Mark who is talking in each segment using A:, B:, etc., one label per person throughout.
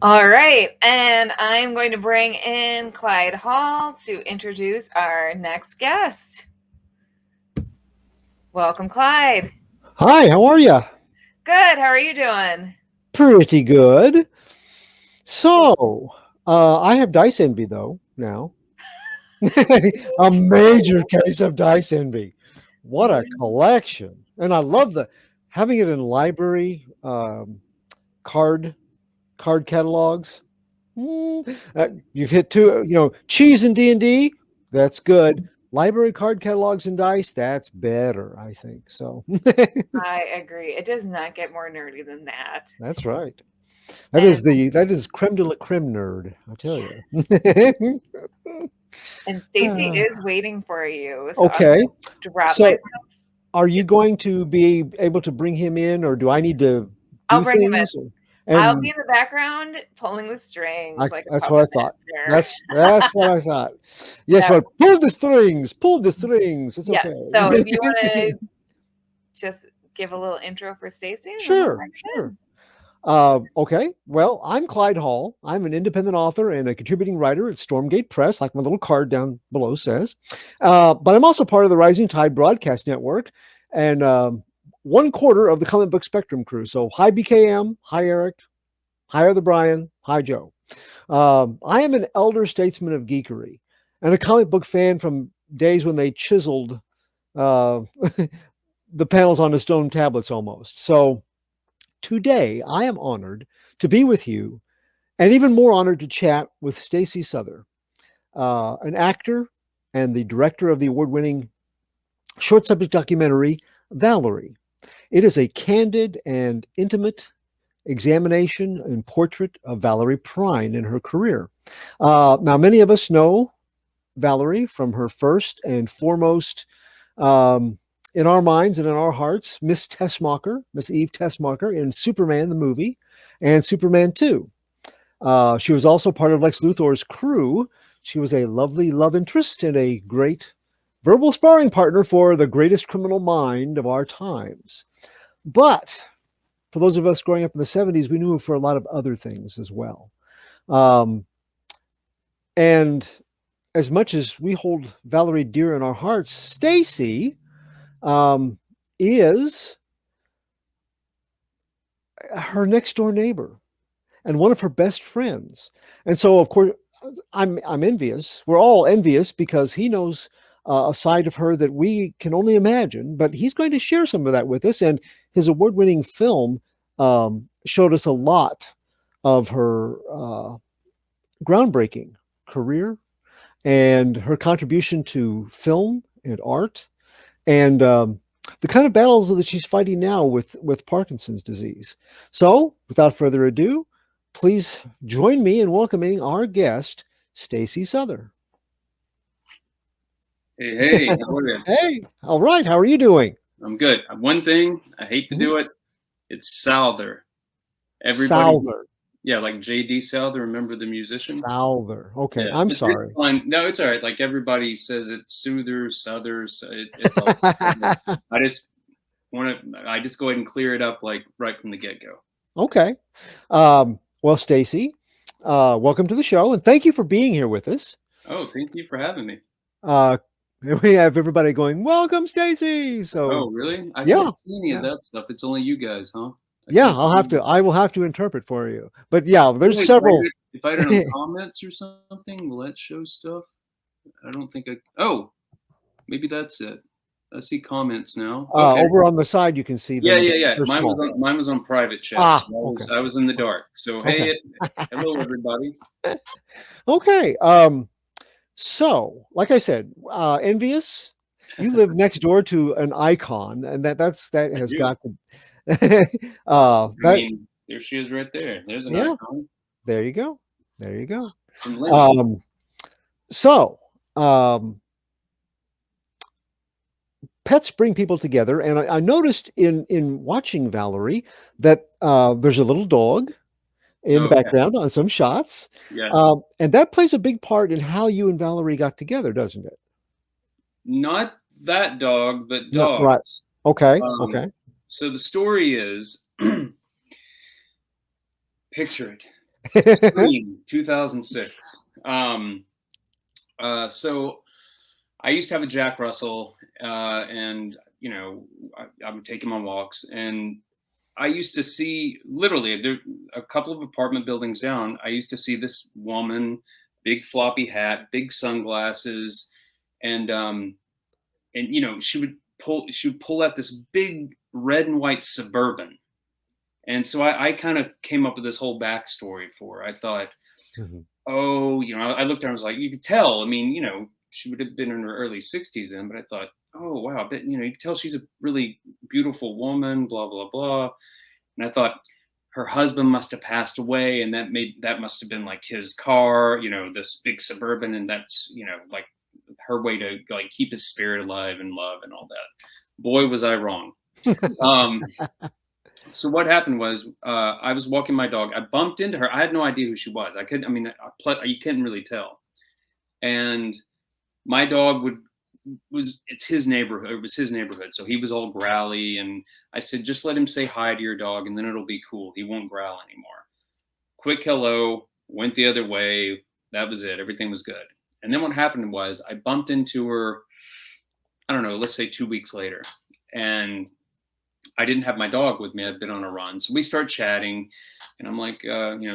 A: All right, and I'm going to bring in Clyde Hall to introduce our next guest. Welcome, Clyde.
B: Hi, how are you?
A: Good. How are you doing?
B: Pretty good. So, I have dice envy though now.
A: Me
B: A major
A: too.
B: case of dice envy. What a
A: Me-
B: collection. And I love the having it in library card catalogs. You've hit two, cheese and D&D, that's good. Library card catalogs and dice, that's better, I think. So,
A: I agree. It does not get more nerdy than that.
B: that's right.
A: And
B: That is creme de la creme nerd, I tell you.
A: yes, and Stacy
B: Uh,
A: is waiting for you, so I'm
B: okay.
A: going to drop
B: So
A: myself.
B: are you going to be able to bring him in or do I need to
A: I'll
B: do
A: bring him in.
B: things?
A: I'll be
B: And
A: in the background pulling the strings like a
B: that's what I
A: puppet
B: thought.
A: master.
B: That's what I thought. Yes,
A: Yep.
B: but pull the strings, pull the strings. It's okay.
A: Yes. So if you want to just give a little intro for Stacy, and then we'll
B: Sure,
A: bring it
B: sure.
A: in.
B: Okay. Well, I'm Clyde Hall. I'm an independent author and a contributing writer at Stormgate Press, like my little card down below says. But I'm also part of the Rising Tide Broadcast Network and one quarter of the Comic Book Spectrum crew. So, hi, BKM. Hi, Eric. Hi, Other Brian. Hi, Joe. I am an elder statesman of geekery and a comic book fan from days when they chiseled uh, the panels on the stone tablets almost. So, today, I am honored to be with you and even more honored to chat with Stacey Souther, an actor and the director of the award-winning short subject documentary Valerie. It is a candid and intimate examination and portrait of Valerie Perrine in her career. Now, many of us know Valerie from her first and foremost in our minds and in our hearts, Miss Tessmacher, Miss Eve Tessmacher in Superman the movie and Superman 2. She was also part of Lex Luthor's crew. She was a lovely love interest and a great verbal sparring partner for the greatest criminal mind of our times. But for those of us growing up in the 70s, we knew her for a lot of other things as well. Um, and as much as we hold Valerie dear in our hearts, Stacy is her next door neighbor and one of her best friends. And so, of course, I'm envious. We're all envious because he knows a side of her that we can only imagine. But he's going to share some of that with us. And his award-winning film showed us a lot of her groundbreaking career and her contribution to film and art and the kind of battles that she's fighting now with Parkinson's disease. So, without further ado, please join me in welcoming our guest, Stacey Souther.
C: Hey, hey, how are you?
B: Hey, all right. How are you doing?
C: I'm good. One thing, I hate to
B: Mhm.
C: do it, it's Souther. Everybody,
B: Souther.
C: yeah, like J.D. Souther, remember the musician?
B: Souther. Okay,
C: Yeah,
B: I'm
C: it's
B: sorry.
C: fine. No, it's all right. Like everybody says it's Souther, Souther, it's all good. I just I just go ahead and clear it up like right from the get-go.
B: Okay. Well, Stacey, welcome to the show, and thank you for being here with us.
C: Oh, thank you for having me.
B: Uh, we have everybody going, "Welcome, Stacey." So,
C: Oh, really? I
B: yeah,
C: can't see any of
B: yeah.
C: that stuff. It's only you guys, huh? I
B: Yeah,
C: can't
B: I'll have to.
C: see.
B: I will have to interpret for you. But yeah, there's
C: Wait,
B: several.
C: if I don't comments or something, will that show stuff? I don't think I. Oh, maybe that's it. I see comments now. Okay.
B: Over on the side, you can see
C: Yeah,
B: them,
C: yeah,
B: but
C: yeah.
B: they're small.
C: Mine was on private chat, so
B: Ah, okay,
C: I was in the dark. So
B: okay,
C: hey, hello everybody.
B: okay. So, like I said, envious. You live next door to an icon, and that
C: I
B: has
C: do.
B: got to.
C: I
B: That
C: mean, there she is right there. There's an
B: yeah.
C: icon
B: There you go. There you go.
C: from Lenny.
B: Um, so, pets bring people together, and I noticed in watching Valerie that there's a little dog in the
C: Oh yeah,
B: background on some shots,
C: yeah.
B: and that plays a big part in how you and Valerie got together, doesn't it?
C: Not that dog, but
B: No, right.
C: dogs.
B: Okay.
C: Um,
B: Okay.
C: so the story is, picture it. Spring 2006. So I used to have a Jack Russell, and I would take him on walks, and I used to see literally there, a couple of apartment buildings down. I used to see this woman, big floppy hat, big sunglasses, and she would pull out this big red and white Suburban. And so I kind of came up with this whole backstory for her. I thought,
B: Mhm.
C: oh, I looked at her, I was like, you could tell. I mean, she would have been in her early 60s then, but I thought, oh, wow, but, you could tell she's a really beautiful woman, blah, blah, blah. And I thought her husband must have passed away, and that must have been like his car, this big Suburban. And that's, like her way to like keep his spirit alive and love and all that. Boy, was I wrong. Um, So what happened was, I was walking my dog. I bumped into her. I had no idea who she was. You couldn't really tell. And my dog it's his neighborhood. It was his neighborhood. So he was all growly. And I said, just let him say hi to your dog and then it'll be cool. He won't growl anymore. Quick hello, went the other way. That was it. Everything was good. And then what happened was I bumped into her, I don't know, let's say 2 weeks later. And I didn't have my dog with me. I'd been on a run. So we start chatting and I'm like,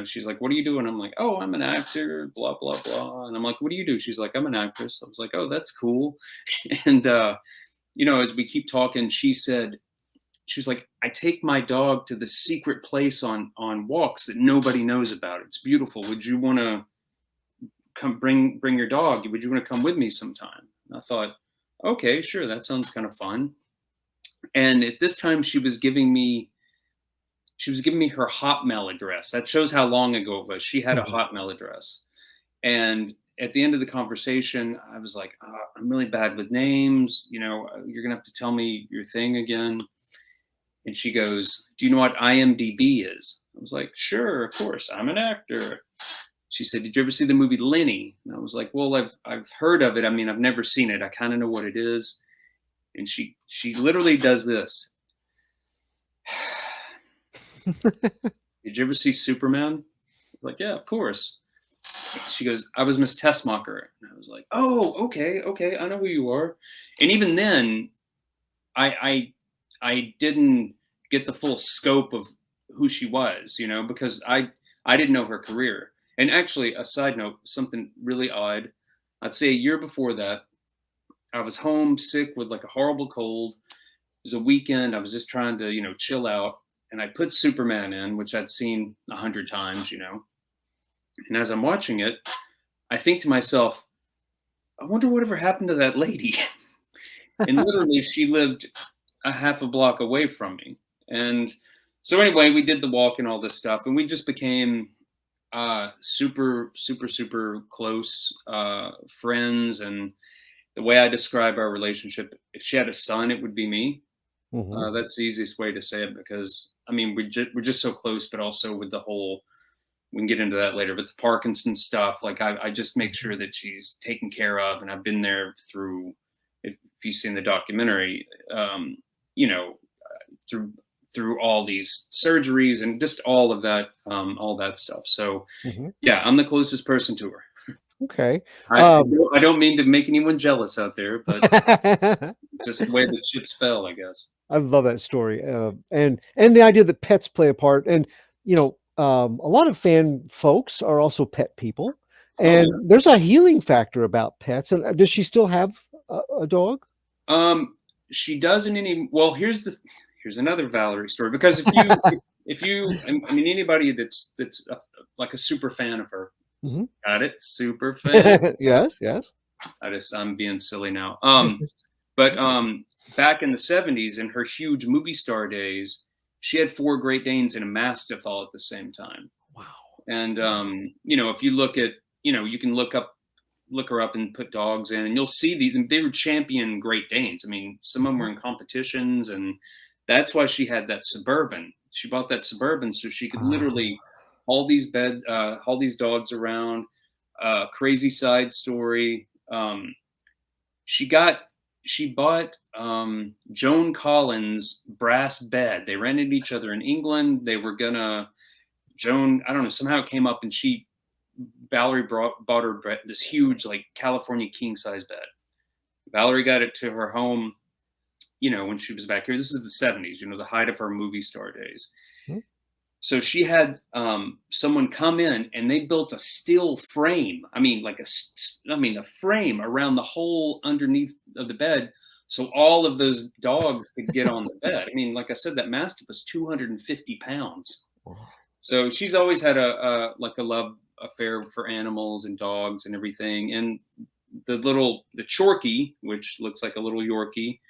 C: she's like, what are you doing? I'm like, oh, I'm an actor, blah, blah, blah. And I'm like, what do you do? She's like, I'm an actress. I was like, oh, that's cool. And, as we keep talking, she's like, I take my dog to the secret place on walks that nobody knows about. It's beautiful. Would you want to come bring your dog? Would you want to come with me sometime? And I thought, okay, sure. That sounds kind of fun. And at this time, she was giving me her Hotmail address. That shows how long ago it was. She had a Hotmail address. And at the end of the conversation, I was like, I'm really bad with names. You're going to have to tell me your thing again. And she goes, do you know what IMDb is? I was like, sure, of course. I'm an actor. She said, did you ever see the movie Lenny? And I was like, well, I've heard of it. I mean, I've never seen it. I kind of know what it is. And she literally does this. Did you ever see Superman? I was like, yeah, of course. She goes, I was Miss Tessmacher. And I was like, oh, okay, I know who you are. And even then, I didn't get the full scope of who she was, because I didn't know her career. And actually, a side note, something really odd. I'd say a year before that, I was home sick with like a horrible cold. It was a weekend. I was just trying to, chill out. And I put Superman in, which I'd seen 100 times, And as I'm watching it, I think to myself, I wonder whatever happened to that lady. And literally, she lived a half a block away from me. And so anyway, we did the walk and all this stuff. And we just became super, super, super close friends. And the way I describe our relationship, if she had a son, it would be me. That's the easiest way to say it because, I mean, we're just so close, but also with the whole, we can get into that later, but the Parkinson's stuff, like I just make sure that she's taken care of. And I've been there through, if you've seen the documentary, through all these surgeries and just all of that, all that stuff. So yeah, I'm the closest person to her.
B: Okay.
C: I don't mean to make anyone jealous out there, but just the way the chips fell, I guess.
B: I love that story. And the idea that pets play a part. And, a lot of fan folks are also pet people. And there's a healing factor about pets. And does she still have a dog?
C: She doesn't well, here's another Valerie story, because if you, I mean, anybody that's like a super fan of her, got it, super fan.
B: Yes.
C: I'm being silly now. But back in the 70s, in her huge movie star days, she had 4 Great Danes and a Mastiff all at the same time.
B: Wow.
C: And if you look at, you can look her up and put dogs in, and you'll see they were champion Great Danes. I mean, some of them were in competitions, and that's why she had that Suburban. She bought that Suburban so she could literally haul these dogs around. Crazy side story. She bought Joan Collins' brass bed. They rented each other in England. They were gonna, Joan, I don't know, somehow it came up, and Valerie bought her this huge, like, California king size bed. Valerie got it to her home, when she was back here. This is the 70s, the height of her movie star days.
B: Hmm.
C: So she had someone come in, and they built a steel frame. I mean, a frame around the hole underneath of the bed, so all of those dogs could get on the bed. I mean, like I said, that Mastiff was 250 pounds. So she's always had a love affair for animals and dogs and everything. And the Chorky, which looks like a little Yorkie,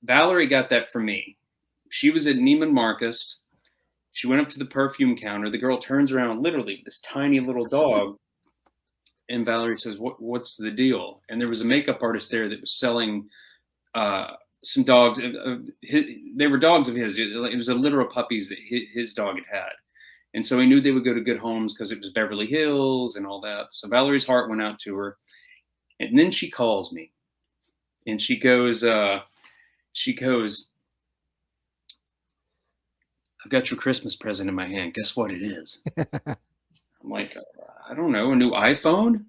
C: Valerie got that for me. She was at Neiman Marcus. She went up to the perfume counter. The girl turns around, literally this tiny little dog, and Valerie says, "What's the deal?" And there was a makeup artist there that was selling some dogs. They were dogs of his. It was a litter of puppies that his dog had. And so he knew they would go to good homes because it was Beverly Hills and all that. So Valerie's heart went out to her. And then she calls me, and she goes, "I've got your Christmas present in my hand. Guess what it is?" I'm like, "I don't know, a new iPhone?"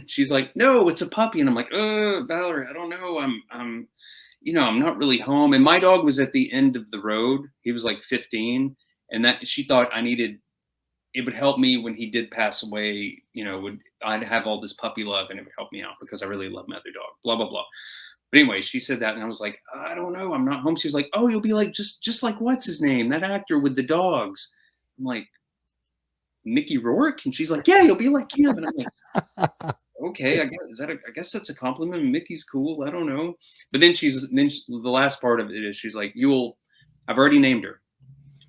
C: She's like, "No, it's a puppy." And I'm like, Valerie, I don't know. I'm not really home. And my dog was at the end of the road. He was like 15. And that she thought it would help me when he did pass away. I'd have all this puppy love, and it would help me out because I really love my other dog, blah, blah, blah. But anyway, she said that, and I was like, "I don't know. I'm not home." She's like, "Oh, you'll be like, just like, what's his name? That actor with the dogs." I'm like, "Mickey Rourke?" And she's like, "Yeah, you'll be like him." And I'm like, "Okay, I guess that's a compliment. Mickey's cool. I don't know." But then the last part of it is she's like, "I've already named her.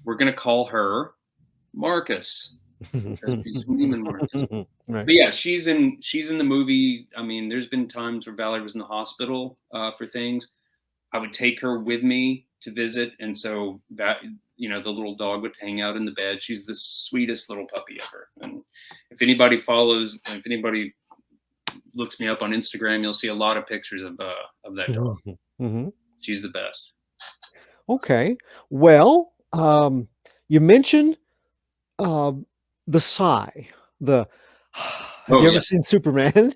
C: We're going to call her Marcus." Right. But yeah, she's in the movie. I mean, there's been times where Valerie was in the hospital for things. I would take her with me to visit, and so that the little dog would hang out in the bed. She's the sweetest little puppy ever. And if anybody looks me up on Instagram, you'll see a lot of pictures of that dog.
B: Mm-hmm.
C: She's the best.
B: Okay, well, you mentioned the sigh. Have you ever seen Superman?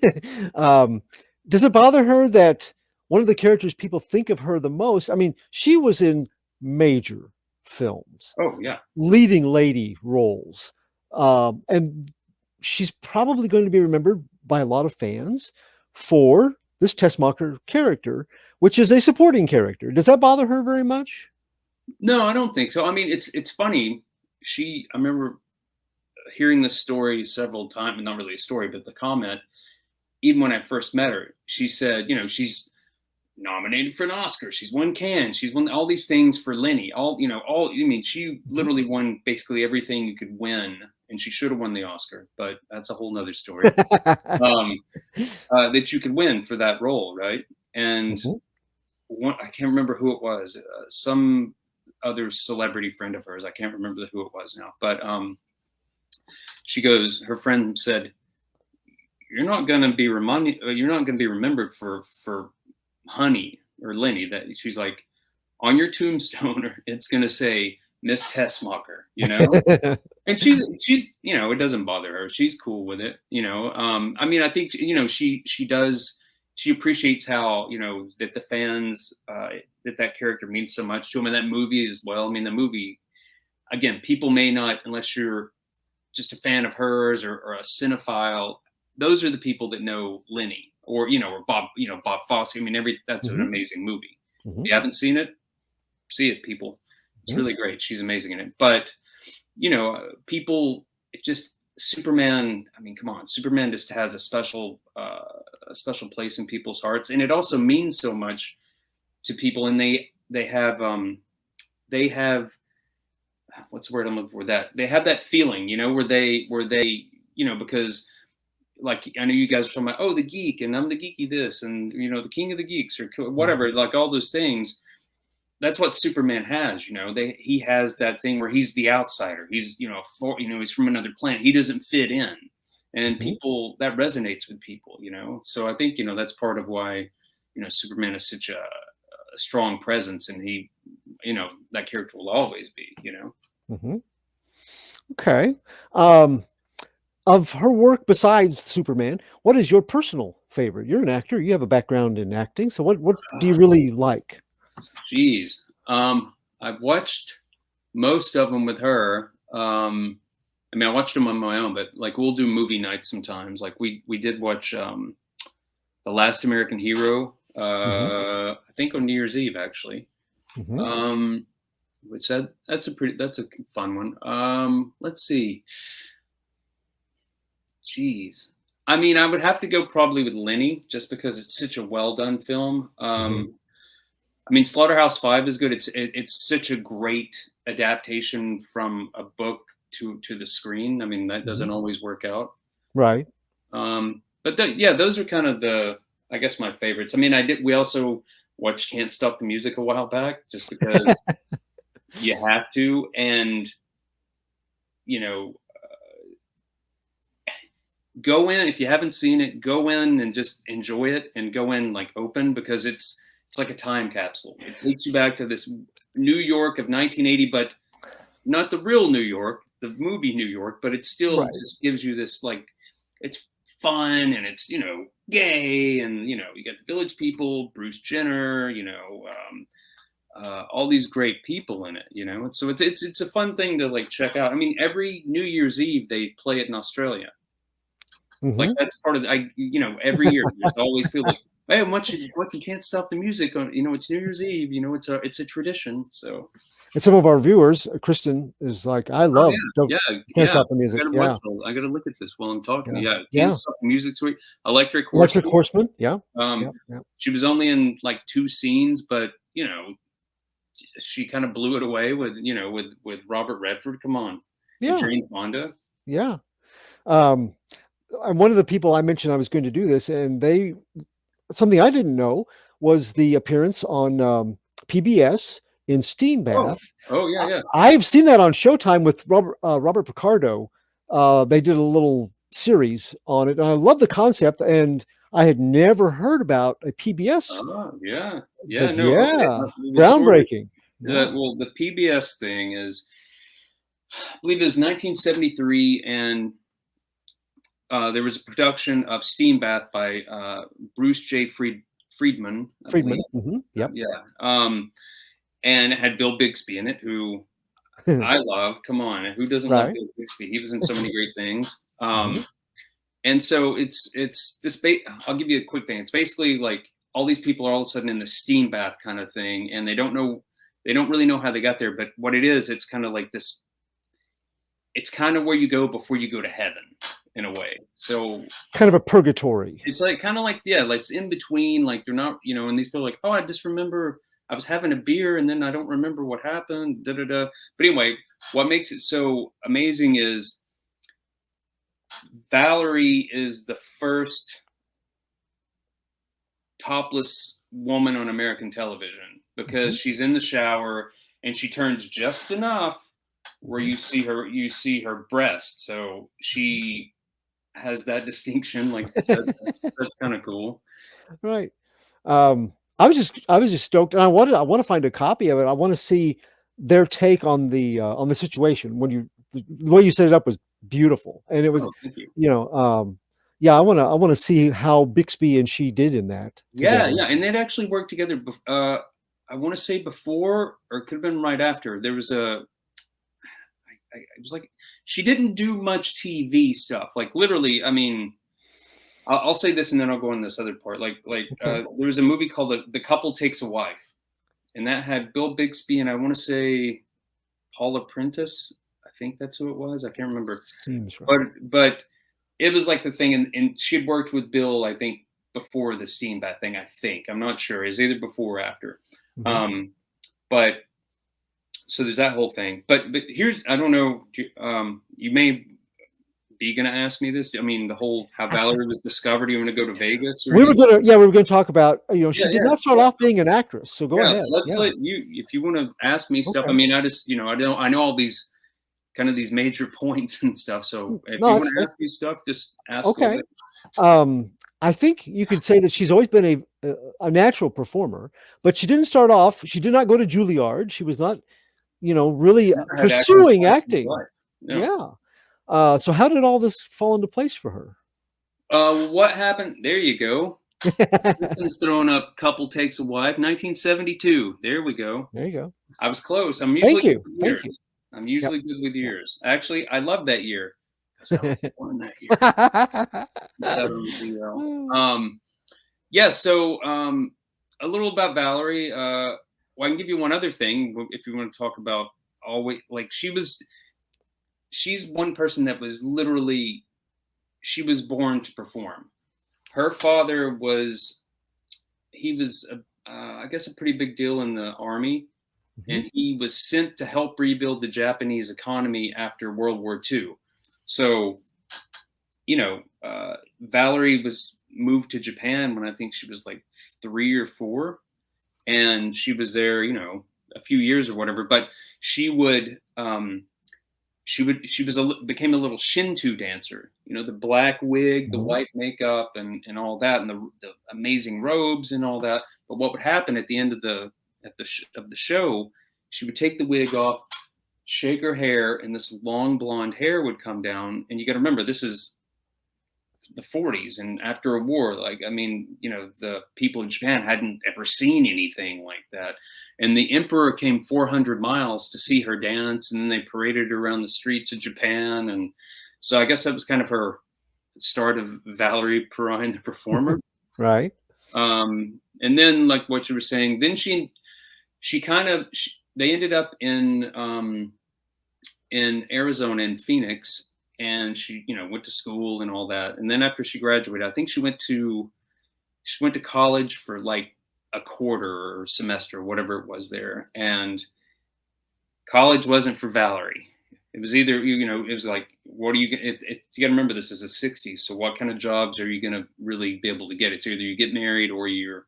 B: Does it bother her that one of the characters people think of her the most? I mean, she was in major films.
C: Oh yeah,
B: leading lady roles, and she's probably going to be remembered by a lot of fans for this Tessmacher character, which is a supporting character. Does that bother her very much?
C: No, I don't think so. I mean, it's funny. I remember hearing this story several times, not really a story, but the comment, even when I first met her, she said, she's nominated for an Oscar. She's won Cannes. She's won all these things for Lenny. She literally won basically everything you could win, and she should have won the Oscar, but that's a whole nother story. That you could win for that role, right? And I can't remember who it was. Some other celebrity friend of hers. I can't remember who it was now, but her friend said, "You're not going to be remembered for Honey or Lenny." That she's like, on your tombstone, it's going to say Miss Tessmacher, and she's it doesn't bother her. She's cool with it. I mean, I think, she appreciates how, that the fans, that character means so much to them, and that movie as well. I mean, the movie, again, people may not, unless you're just a fan of hers or a cinephile, those are the people that know Lenny or Bob, Bob Fosse. I mean, that's an amazing movie. If you haven't seen it, see it, people. It's really great. She's amazing in it. But, Superman, I mean, come on, Superman just has a special place in people's hearts. And it also means so much to people. And they have, what's the word I'm looking for? They have that feeling, where they, because, like, I know you guys are talking about, oh, the geek, and I'm the geeky this, and, the king of the geeks, or whatever, like all those things. That's what Superman has, he has that thing where he's the outsider. He's, he's from another planet. He doesn't fit in. And people, that resonates with people, So I think, that's part of why, Superman is such a strong presence, and he, that character will always be,
B: Okay. Of her work besides Superman, what is your personal favorite? You're an actor. You have a background in acting. So what do you really like?
C: Jeez. I've watched most of them with her. I mean, I watched them on my own, but like we'll do movie nights sometimes. Like we did watch The Last American Hero.
B: Hmm.
C: I think on New Year's Eve actually.
B: Hmm.
C: Um, which that's a fun one. Let's see. Jeez. I mean, I would have to go probably with Lenny, just because it's such a well done film.
B: Hmm.
C: I mean, Slaughterhouse-Five is good. It's such a great adaptation from a book to the screen. I mean, that
B: Hmm.
C: doesn't always work out.
B: Right.
C: Yeah, those are kind of I guess, my favorites. I mean, we also watched Can't Stop the Music a while back, just because you have to, and you know, go in if you haven't seen it. Go in and just enjoy it, and go in like open, because it's like a time capsule. It takes you back to this New York of 1980, but not the real New York, the movie New York, but it still
B: Right.
C: just gives you this, like, it's fun, and it's, gay, and, you got the Village People, Bruce Jenner, all these great people in it, and so it's a fun thing to like check out. I mean, every New Year's Eve they play it in Australia. Like,
B: Hmm.
C: that's part of every year there's always people like, hey, what you Can't Stop the Music on, it's New Year's Eve, it's a tradition. So
B: And some of our viewers, Kristen is like, I
C: oh
B: love don't
C: yeah,
B: Can't
C: yeah.
B: Stop the Music. Yeah.
C: I gotta look at this while I'm talking.
B: Yeah.
C: Yeah, Can't
B: Yeah.
C: Stop the Music, sweet. Electric
B: Electric
C: Horseman.
B: Horseman. Yeah. Yeah.
C: Um,
B: Yeah.
C: she was only in like two scenes, but she kind of blew it away with Robert Redford. Come on, and
B: Yeah.
C: Jane Fonda.
B: Yeah. Um, I'm one of the people I mentioned I was going to do this, and something I didn't know was the appearance on PBS in Steam
C: Oh,
B: Bath.
C: oh yeah, yeah.
B: I've seen that on Showtime with Robert Picardo. They did a little series on it, and I love the concept. And I had never heard about a PBS,
C: Oh, yeah, yeah.
B: but
C: No, okay.
B: yeah,
C: The story.
B: groundbreaking. Yeah.
C: The PBS thing is, I believe it was 1973, and there was a production of Steam Bath by Bruce J. Friedman, I believe.
B: Friedman. Hmm. Yep.
C: Yeah. And it had Bill Bixby in it, who I love. Come on, who doesn't love
B: Right.
C: Bill Bixby? He was in so many great things.
B: Hmm.
C: And so it's this. I'll give you a quick thing. It's basically like all these people are all of a sudden in the steam bath kind of thing, and they don't really know how they got there. But what it is, it's kind of like this. It's kind of where you go before you go to heaven, in a way. So
B: Kind of a purgatory.
C: it's like kind of like, yeah, like it's in between. Like they're not, and these people are like, oh, I just remember I was having a beer and then I don't remember what happened. Da da da. But anyway, what makes it so amazing is Valerie is the first topless woman on American television, because she's in the shower and she turns just enough where you see her breast. So she has that distinction. Like, that's kind of cool.
B: Right. I was just stoked, and I want to find a copy of it. I want to see their take on the situation. The way you set it up was beautiful, and it was,
C: Oh, thank you.
B: yeah, I want to see how Bixby and she did in that
C: Yeah,
B: together.
C: yeah, and they'd actually worked together. I want to say before, or it could have been right after. There was it was like she didn't do much TV stuff. Like, literally, I mean, I'll say this and then I'll go on this other part.
B: Okay.
C: There was a movie called The Couple Takes a Wife, and that had Bill Bixby and I want to say Paula Prentice. I think that's who it was. I can't remember.
B: Seems right.
C: But it was like the thing, and she had worked with Bill, I think, before the Steam Bat thing. I think, I'm not sure. It's either before or after.
B: Mhm.
C: But so there's that whole thing. But here's, I don't know. You may be gonna ask me this. I mean, the whole how Valerie was discovered. Do you want to go to Vegas or
B: We were
C: anything?
B: we were gonna talk about, she
C: Yeah,
B: did
C: yeah,
B: not start
C: yeah.
B: off being an actress. So go
C: Yeah,
B: ahead.
C: let's
B: Yeah.
C: let you, if you want to ask me stuff. I
B: Okay.
C: mean, I just, I know all these kind of these major points and stuff. So if
B: No,
C: you want to ask me stuff, just ask
B: okay.
C: away.
B: I think you could say that she's always been a natural performer, but she didn't start off. She did not go to Juilliard. She was not, really
C: Never had acting
B: pursuing
C: class in my
B: acting.
C: life.
B: Yeah. So how did all this fall into place for her?
C: What happened? There you go. Kristen's throwing up couple takes a wife. 1972. There we go.
B: There you go.
C: I was close. I'm
B: Thank
C: usually good
B: you.
C: with
B: Thank you.
C: years. I'm usually good with
B: Yep.
C: years. Actually, I love that year because I was born that year. That on the yeah. So a little about Valerie. Well, I can give you one other thing if you want to talk about always like she's one person that was literally she was born to perform. Her father was he was I guess a pretty big deal in the army, and he was sent to help rebuild the Japanese economy after World War II. So, Valerie was moved to Japan when I think she was like 3 or 4, and she was there, a few years or whatever. But she would became a little Shinto dancer, the black wig, the white makeup, and all that, and the amazing robes and all that. But what would happen at the end of the show, she would take the wig off, shake her hair, and this long blonde hair would come down. And you got to remember, this is the 40s, and after a war, the people in Japan hadn't ever seen anything like that. And the emperor came 400 miles to see her dance, and then they paraded her around the streets of Japan. And so I guess that was kind of her start of Valerie Perrine, the performer.
B: Right.
C: And then, like what you were saying, then they ended up in Arizona, in Phoenix, and she went to school and all that. And then after she graduated, I think she went to college for like a quarter or semester, whatever it was there. And college wasn't for Valerie. It was either, it was like, what are you you got to remember, this is the 60s. So what kind of jobs are you going to really be able to get? It's either you get married or you're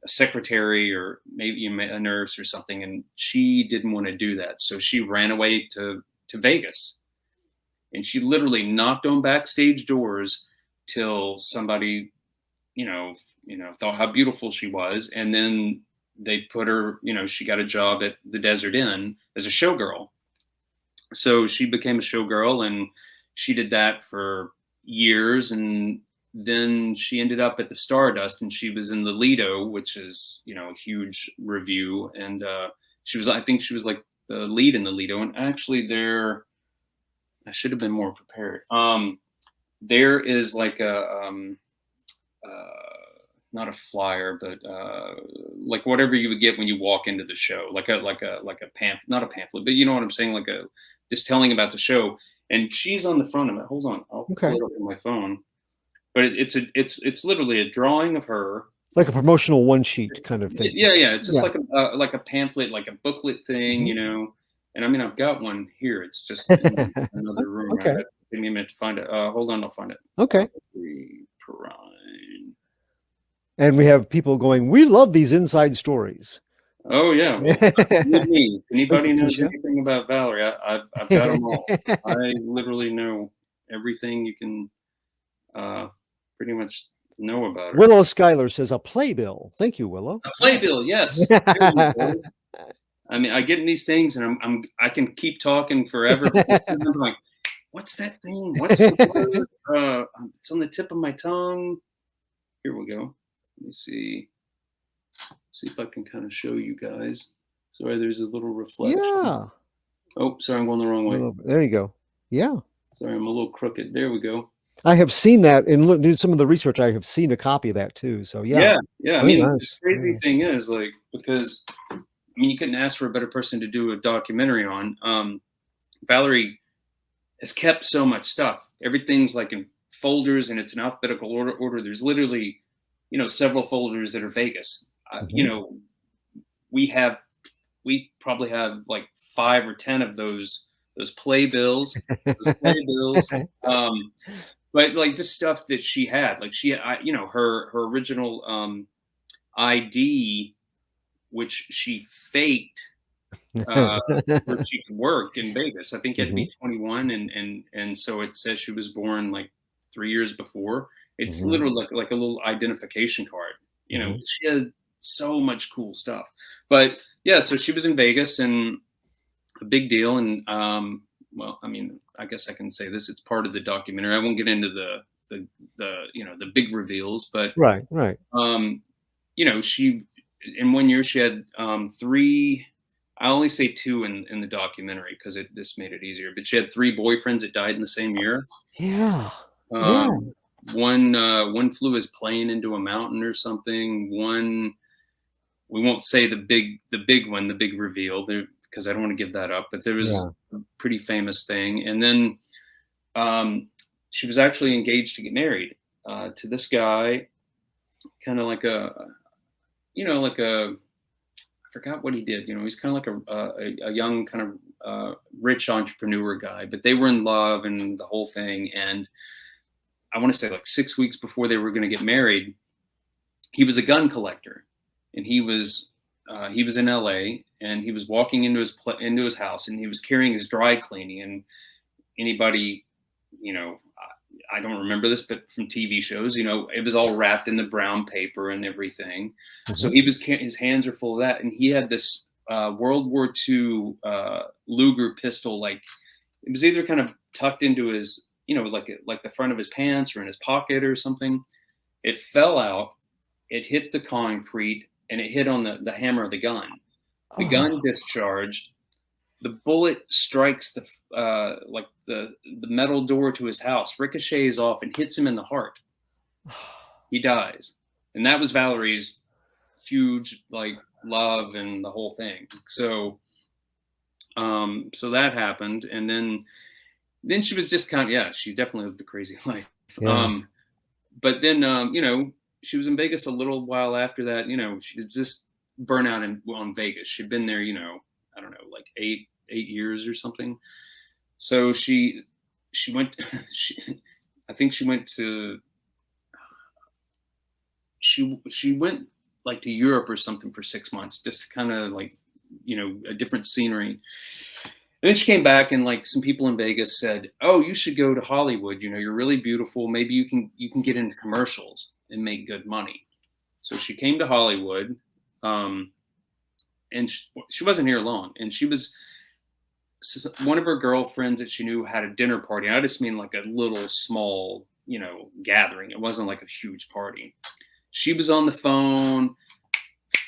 C: a secretary or maybe a nurse or something. And she didn't want to do that. So she ran away to Vegas, and she literally knocked on backstage doors till somebody, thought how beautiful she was. And then they put her, she got a job at the Desert Inn as a showgirl. So she became a showgirl, and she did that for years. And then she ended up at the Stardust, and she was in the Lido, which is, a huge review. And I think she was like the lead in the Lido. And actually I should have been more prepared. There is like not a flyer, but like whatever you would get when you walk into the show, like a pamphlet, not a pamphlet, but you know what I'm saying, like just telling about the show. And she's on the front of it. Hold on, I'll pull it up on my phone. But it's literally a drawing of her. It's
B: like a promotional one sheet kind of thing.
C: Yeah. It's just like a pamphlet, like a booklet thing, And I mean, I've got one here. It's just in another room.
B: Okay.
C: Give me a minute to find it. Hold on, I'll find it.
B: Okay.
C: Perrine.
B: And we have people going, we love these inside stories.
C: Oh yeah. Well, with me. If anybody knows anything about Valerie, I've got them all. I literally know everything you can pretty much know about her.
B: Willow Schuyler says a playbill. Thank you, Willow.
C: A playbill, yes. I mean, I get in these things, and I can keep talking forever. I'm like, what's that thing? What's the word? It's on the tip of my tongue. Here we go. Let me see. See if I can kind of show you guys. Sorry, there's a little reflection.
B: Yeah.
C: Oh, sorry, I'm going the wrong way.
B: There you go. Yeah.
C: Sorry, I'm a little crooked. There we go.
B: I have seen that in some of the research. I have seen a copy of that too. So yeah.
C: I mean, nice. The crazy thing is, like, because you couldn't ask for a better person to do a documentary on. Valerie has kept so much stuff. Everything's like in folders, and it's in alphabetical order. There's literally, several folders that are Vegas. We probably have like 5 or 10 of those playbills. But like the stuff that she had, like her original ID, which she faked, where she could work in Vegas. I think you had to be 21, and so it says she was born like 3 years before. It's literally like a little identification card. She had so much cool stuff. But yeah, so she was in Vegas, and a big deal. And well, I mean, I guess I can say this. It's part of the documentary. I won't get into the the big reveals, but
B: Right, right.
C: she in 1 year she had three. I only say two in the documentary because this made it easier. But she had three boyfriends that died in the same year.
B: Yeah. Yeah.
C: Um, one flew his plane into a mountain or something. One, we won't say the big one, the big reveal there, because I don't want to give that up. But there was
B: Yeah.
C: a pretty famous thing, and then she was actually engaged to get married to this guy, kind of like like a, I forgot what he did. He's kind of like a young kind of rich entrepreneur guy, but they were in love and the whole thing. And I want to say like 6 weeks before they were going to get married, he was a gun collector, and he was in L.A. and he was walking into his house, and he was carrying his dry cleaning. And anybody, I don't remember this, but from TV shows, it was all wrapped in the brown paper and everything.
B: Mm-hmm.
C: So his hands are full of that, and he had this World War II Luger pistol, like it was either kind of tucked into his, like the front of his pants or in his pocket or something. It fell out, it hit the concrete, and it hit on the hammer of the gun. The gun discharged. The bullet strikes the metal door to his house, ricochets off, and hits him in the heart. He dies, and that was Valerie's huge love and the whole thing. So, so that happened, and then she was just kind of, she definitely lived a crazy life.
B: Yeah.
C: But then she was in Vegas a little while after that. She just burnt out on Vegas. She'd been there, I don't know, like 8 years or something. So she went. I think she went to. She went like to Europe or something for 6 months, just to kind of a different scenery. And then she came back, and some people in Vegas said, "Oh, you should go to Hollywood. You're really beautiful. Maybe you can get into commercials and make good money." So she came to Hollywood, and she wasn't here long. And she was one of her girlfriends that she knew had a dinner party. And I just mean like a little small, gathering. It wasn't like a huge party. She was on the phone,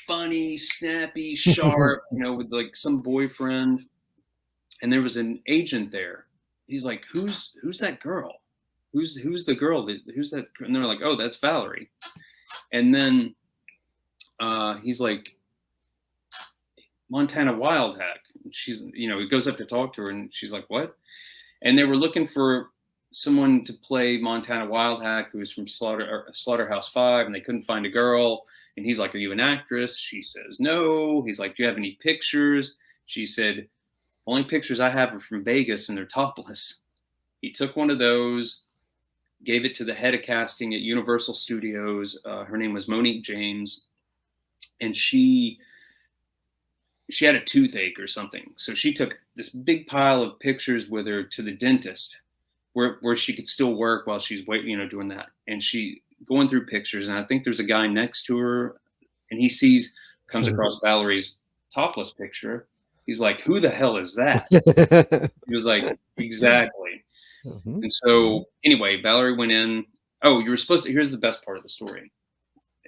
C: funny, snappy, sharp, with some boyfriend. And there was an agent there. He's like, who's that girl? Who's the girl who's that? And they're like, oh, that's Valerie. And then he's like, Montana Wild Hack. She's, he goes up to talk to her, and she's like, what? And they were looking for someone to play Montana Wild Hack, who was from Slaughterhouse 5, and they couldn't find a girl. And he's like, are you an actress? She says, no. He's like, do you have any pictures? She said, only pictures I have are from Vegas, and they're topless. He took one of those, gave it to the head of casting at Universal Studios. Her name was Monique James, and she had a toothache or something. So she took this big pile of pictures with her to the dentist, where she could still work while she's doing that. And she going through pictures, and I think there's a guy next to her, and he comes across Valerie's topless picture. He's like, who the hell is that? He was like, exactly. Mm-hmm. And so anyway, Valerie went in. Oh, you were supposed to, here's the best part of the story.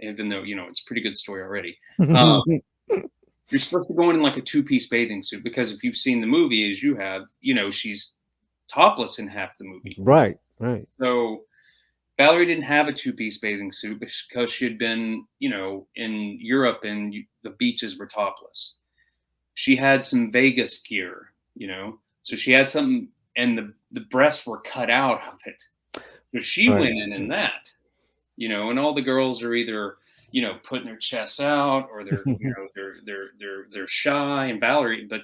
C: Even though, it's a pretty good story already. You're supposed to go in like a 2-piece bathing suit, because if you've seen the movie, as you have, she's topless in half the movie.
B: Right, right.
C: So Valerie didn't have a 2-piece bathing suit because she had been, in Europe, and the beaches were topless. She had some Vegas gear, so she had something, and the breasts were cut out of it. So she went in that, and all the girls are either, putting their chests out, or they're, they're shy. And Valerie, but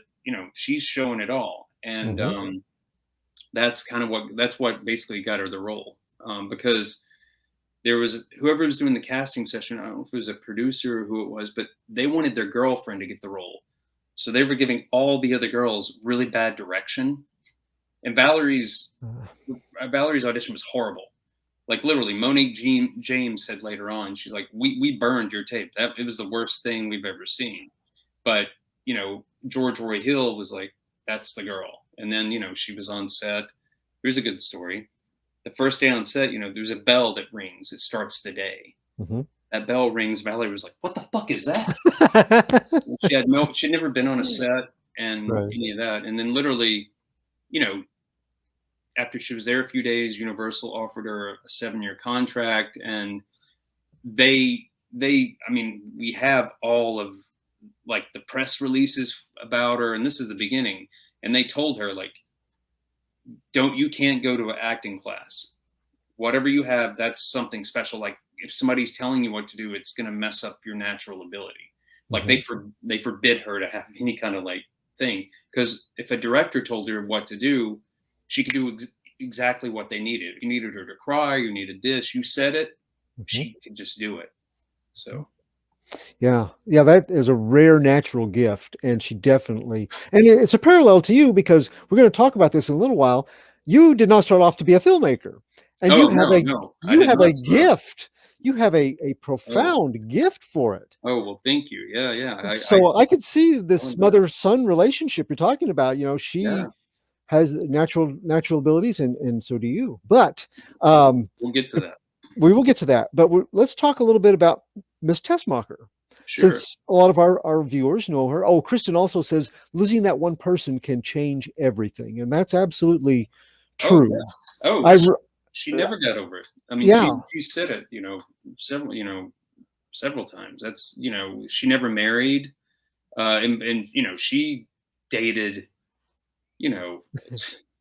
C: she's showing it all. And that's what basically got her the role, because there was whoever was doing the casting session. I don't know if it was a producer or who it was, but they wanted their girlfriend to get the role. So they were giving all the other girls really bad direction. And Valerie's audition was horrible. Like literally, Monique James said later on, she's like, we burned your tape. It was the worst thing we've ever seen. But, George Roy Hill was like, that's the girl. And then, you know, she was on set. Here's a good story. The first day on set, you know, there's a bell that rings. It starts the day.
B: Mm-hmm.
C: That bell rings. Valerie was like, "What the fuck is that?" She'd never been on a set and
B: Right.
C: any of that. And then literally, you know, after she was there a few days, Universal offered her a 7-year contract, and I mean, we have all of like the press releases about her, and this is the beginning. And they told her like, you can't go to an acting class. Whatever you have, that's something special. Like if somebody's telling you what to do, it's going to mess up your natural ability. Like
B: Mm-hmm.
C: they forbid her to have any kind of like thing, because if a director told her what to do, she could do exactly what they needed. If you needed her to cry, you needed this, you said it,
B: Mm-hmm.
C: she could just do it. So
B: Yeah, yeah, that is a rare natural gift, and she definitely, and it's a parallel to you because we're going to talk about this in a little while. You did not start off to be a filmmaker, and
C: oh no, I
B: you
C: did
B: have a
C: not start.
B: gift. You have a
C: Oh,
B: profound gift for it.
C: oh well, thank you. Yeah, yeah. I
B: So I could see
C: oh,
B: this mother-son relationship you're talking about. You know,
C: yeah.
B: she has natural abilities, and so do you. But um,
C: We'll get to that.
B: we will get to that. But let's talk a little bit about Miss Tessmacher,
C: Sure.
B: since a lot of our viewers know her. Oh, Kristen also says losing that one person can change everything, and that's absolutely
C: Oh
B: true.
C: yeah. Oh,
B: I
C: she never got over it. I mean,
B: Yeah.
C: she said it, you know, several times. That's, you know, she never married, and you know, she dated, you know,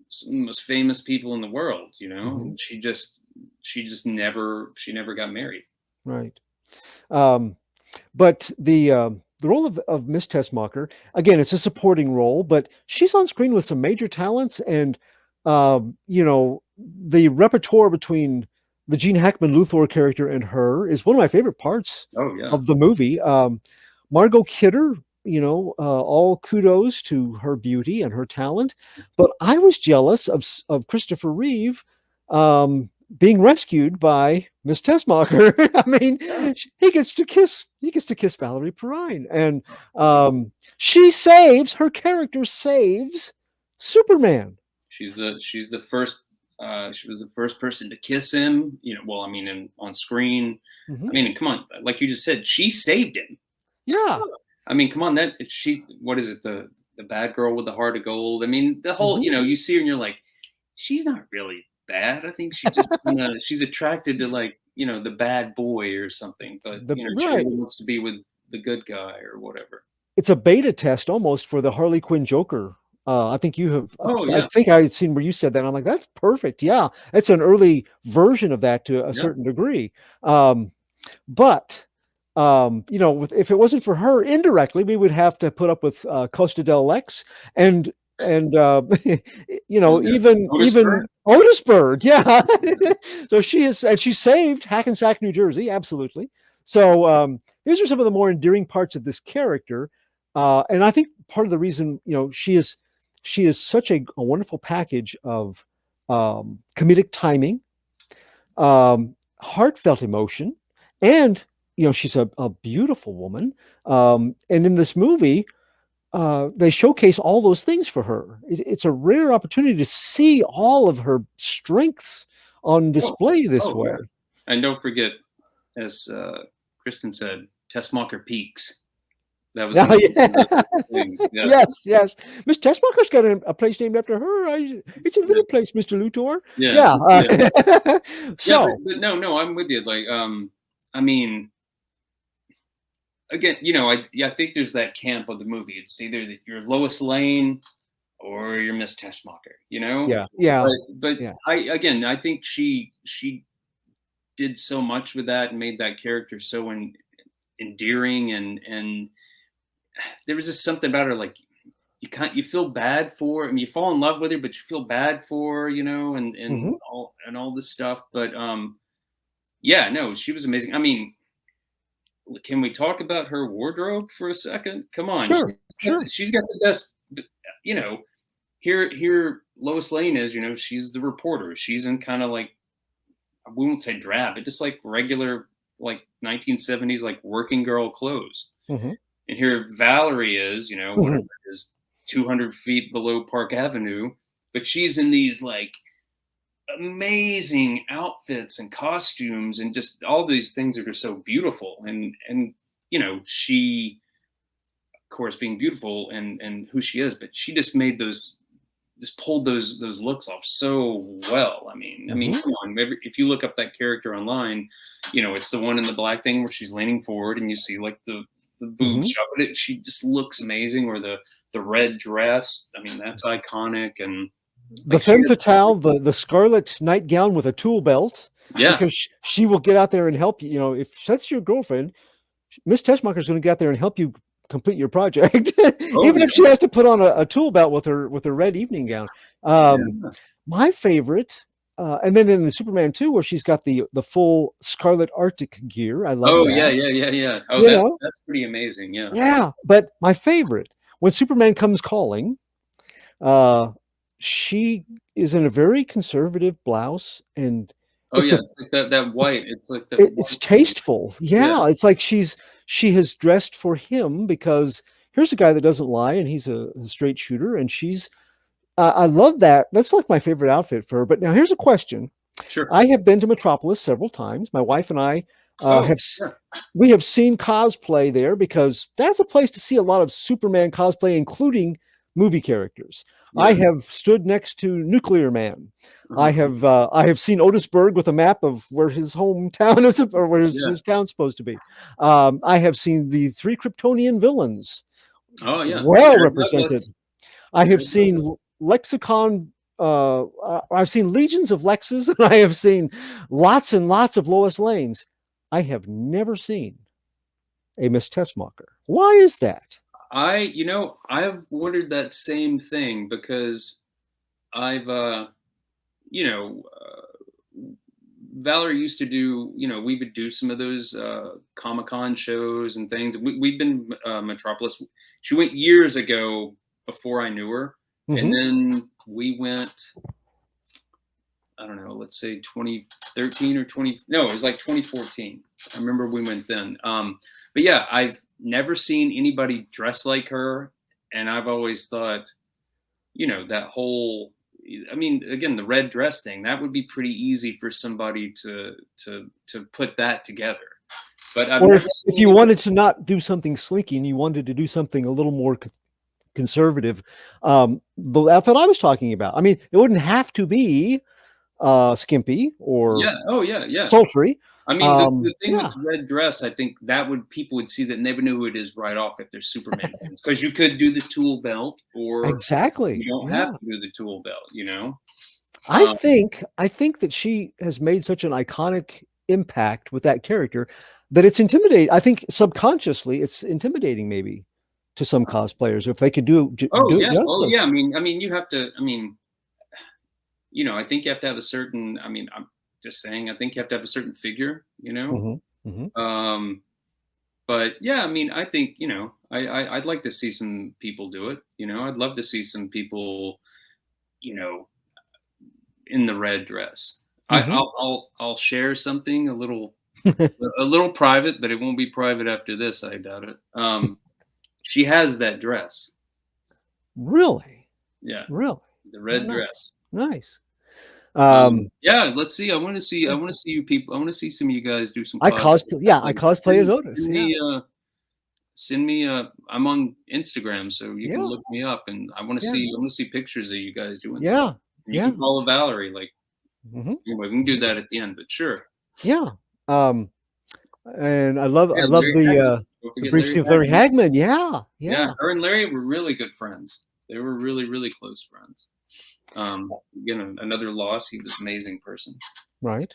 C: some of the most famous people in the world. You know,
B: Mhm.
C: and she never got married.
B: Right. Um, but the role of Miss Tessmacher, again, it's a supporting role, but she's on screen with some major talents, and you know, the repertoire between the Gene Hackman Luthor character and her is one of my favorite parts
C: Oh yeah.
B: of the movie. Margot Kidder, you know, all kudos to her beauty and her talent, but I was jealous of Christopher Reeve being rescued by Miss Tessmacher. I mean,
C: Yeah.
B: he gets to kiss Valerie Perrine, and she saves her character saves Superman.
C: She's the first. She was the first person to kiss him. You know, well, I mean, on screen.
B: Mhm.
C: I mean, come on, like you just said, she saved him.
B: Yeah.
C: I mean, come on, that she. What is it? The bad girl with the heart of gold. I mean, the whole.
B: Mhm.
C: You know, you see her and you're like, she's not really bad. I think she just she's attracted to like, you know, the bad boy or something. But you know, she
B: Right.
C: really wants to be with the good guy or whatever.
B: It's a beta test almost for the Harley Quinn Joker. I think you have.
C: Oh
B: I
C: yeah,
B: think I had seen where you said that. And I'm like, that's perfect. Yeah, it's an early version of that to a
C: yeah.
B: certain degree. Um, but you know, if it wasn't for her, indirectly, we would have to put up with Costa del Lex and you know,
C: And
B: even
C: Otisburg.
B: Otisburg. Yeah. So she is, and she saved Hackensack, New Jersey. Absolutely. So these are some of the more endearing parts of this character, and I think part of the reason, you know, she is such a wonderful package of comedic timing, heartfelt emotion, and you know, she's a beautiful woman. And in this movie, they showcase all those things for her. It's a rare opportunity to see all of her strengths on
C: Oh,
B: display this
C: oh
B: way.
C: yeah. And don't forget, as Kristen said, Tessmacher Peaks. That was
B: Now,
C: another
B: yeah.
C: one of the things. Yeah.
B: Yes, yes. Miss Tessmacher's got a place named after her. It's a
C: Yeah.
B: little place, Mr. Luthor.
C: Yeah.
B: Yeah.
C: Yeah. Yeah,
B: So,
C: but no, no, I'm with you. Like, I mean, again, you know, I think there's that camp of the movie. It's either that you're Lois Lane or you're Miss Tessmacher, you know.
B: yeah, yeah,
C: But
B: yeah.
C: I think she did so much with that and made that character so endearing, and there was just something about her like you feel bad for her. I mean, you fall in love with her, but you feel bad for her, you know,
B: Hmm.
C: and all this stuff. But yeah, no, she was amazing. I mean, can we talk about her wardrobe for a second? Come on,
B: Sure, sure.
C: she's got the best. You know, here Lois Lane is. You know, she's the reporter. She's in kind of like, we won't say drab, but just like regular like 1970s like working girl clothes.
B: Hmm.
C: And here Valerie is, you know, whatever
B: Hmm.
C: it is, 200 feet below Park Avenue, but she's in these like amazing outfits and costumes and just all these things that are so beautiful. And you know, she, of course, being beautiful and who she is, but she just made those, just pulled those looks off so well. I mean, come on, if you look up that character online, you know, it's the one in the black thing where she's leaning forward and you see like the boobs shot, but she just looks amazing. Or the red dress. I mean, that's iconic. And
B: the femme fatale, the scarlet nightgown with a tool belt.
C: Yeah,
B: because she will get out there and help you. You know, if that's your girlfriend, Miss Tessmacher is going to get out there and help you complete your project, even if she has to put on a tool belt with her red evening gown. My favorite, and then in the Superman 2, where she's got the full Scarlet Arctic gear. I love that.
C: Yeah. Oh, that's pretty amazing. Yeah.
B: Yeah, but my favorite, when Superman comes calling, she is in a very conservative blouse, and
C: it's like that white. It's like
B: it's tasteful. Yeah, it's like she has dressed for him, because here's a guy that doesn't lie, and he's a straight shooter, and she's I love that. That's like my favorite outfit for her. But now here's a question.
C: Sure.
B: I have been to Metropolis several times. My wife and I we have seen cosplay there, because that's a place to see a lot of Superman cosplay, including movie characters. I have stood next to Nuclear Man. I have seen Otisburg with a map of where his hometown is, or where his town's supposed to be. I have seen the 3 Kryptonian villains.
C: Oh yeah,
B: well represented. I have seen Lexicon. I've seen legions of Lexes, and I have seen lots and lots of Lois Lanes. I have never seen a Miss Tessmacher. Why is that?
C: I've wondered that same thing, because I've, Valerie used to do, we would do some of those Comic-Con shows and things. We've been Metropolis. She went years ago before I knew her. And then we went, I don't know, let's say 2013 or it was like 2014. I remember we went then. But yeah, I've never seen anybody dressed like her. And I've always thought, that whole, again, the red dress thing, that would be pretty easy for somebody to put that together. But
B: if you wanted to not do something slinky and you wanted to do something a little more conservative, the outfit I was talking about, it wouldn't have to be skimpy or sultry.
C: The thing with the red dress, I think that people would see that and never know who it is right off if they're Superman fans, because you could do the tool belt, or
B: exactly
C: you don't have to do the tool belt.
B: I think that she has made such an iconic impact with that character that it's intimidating. I think subconsciously it's intimidating, maybe, to some cosplayers, if they could do it justice.
C: You have to. I think you have to have a certain. I'm just saying. I think you have to have a certain figure. But yeah, I think I'd like to see some people do it. I'd love to see some people, in the red dress. I'll share something a little private, but it won't be private after this. I doubt it. She has that dress.
B: Really?
C: Yeah.
B: Really?
C: The red dress.
B: Nice.
C: Let's see. I want to see you people. I want to see some of you guys do some.
B: I cosplay as Otis.
C: Send me. I'm on Instagram, so you can look me up, and I want to see. I want to see pictures of you guys doing. You can follow Valerie. Anyway, we can do that at the end, but sure.
B: Yeah. And I love the brief scene with Larry Hagman. Yeah.
C: Her and Larry were really good friends. They were really, really close friends. Another loss. He was an amazing person.
B: Right.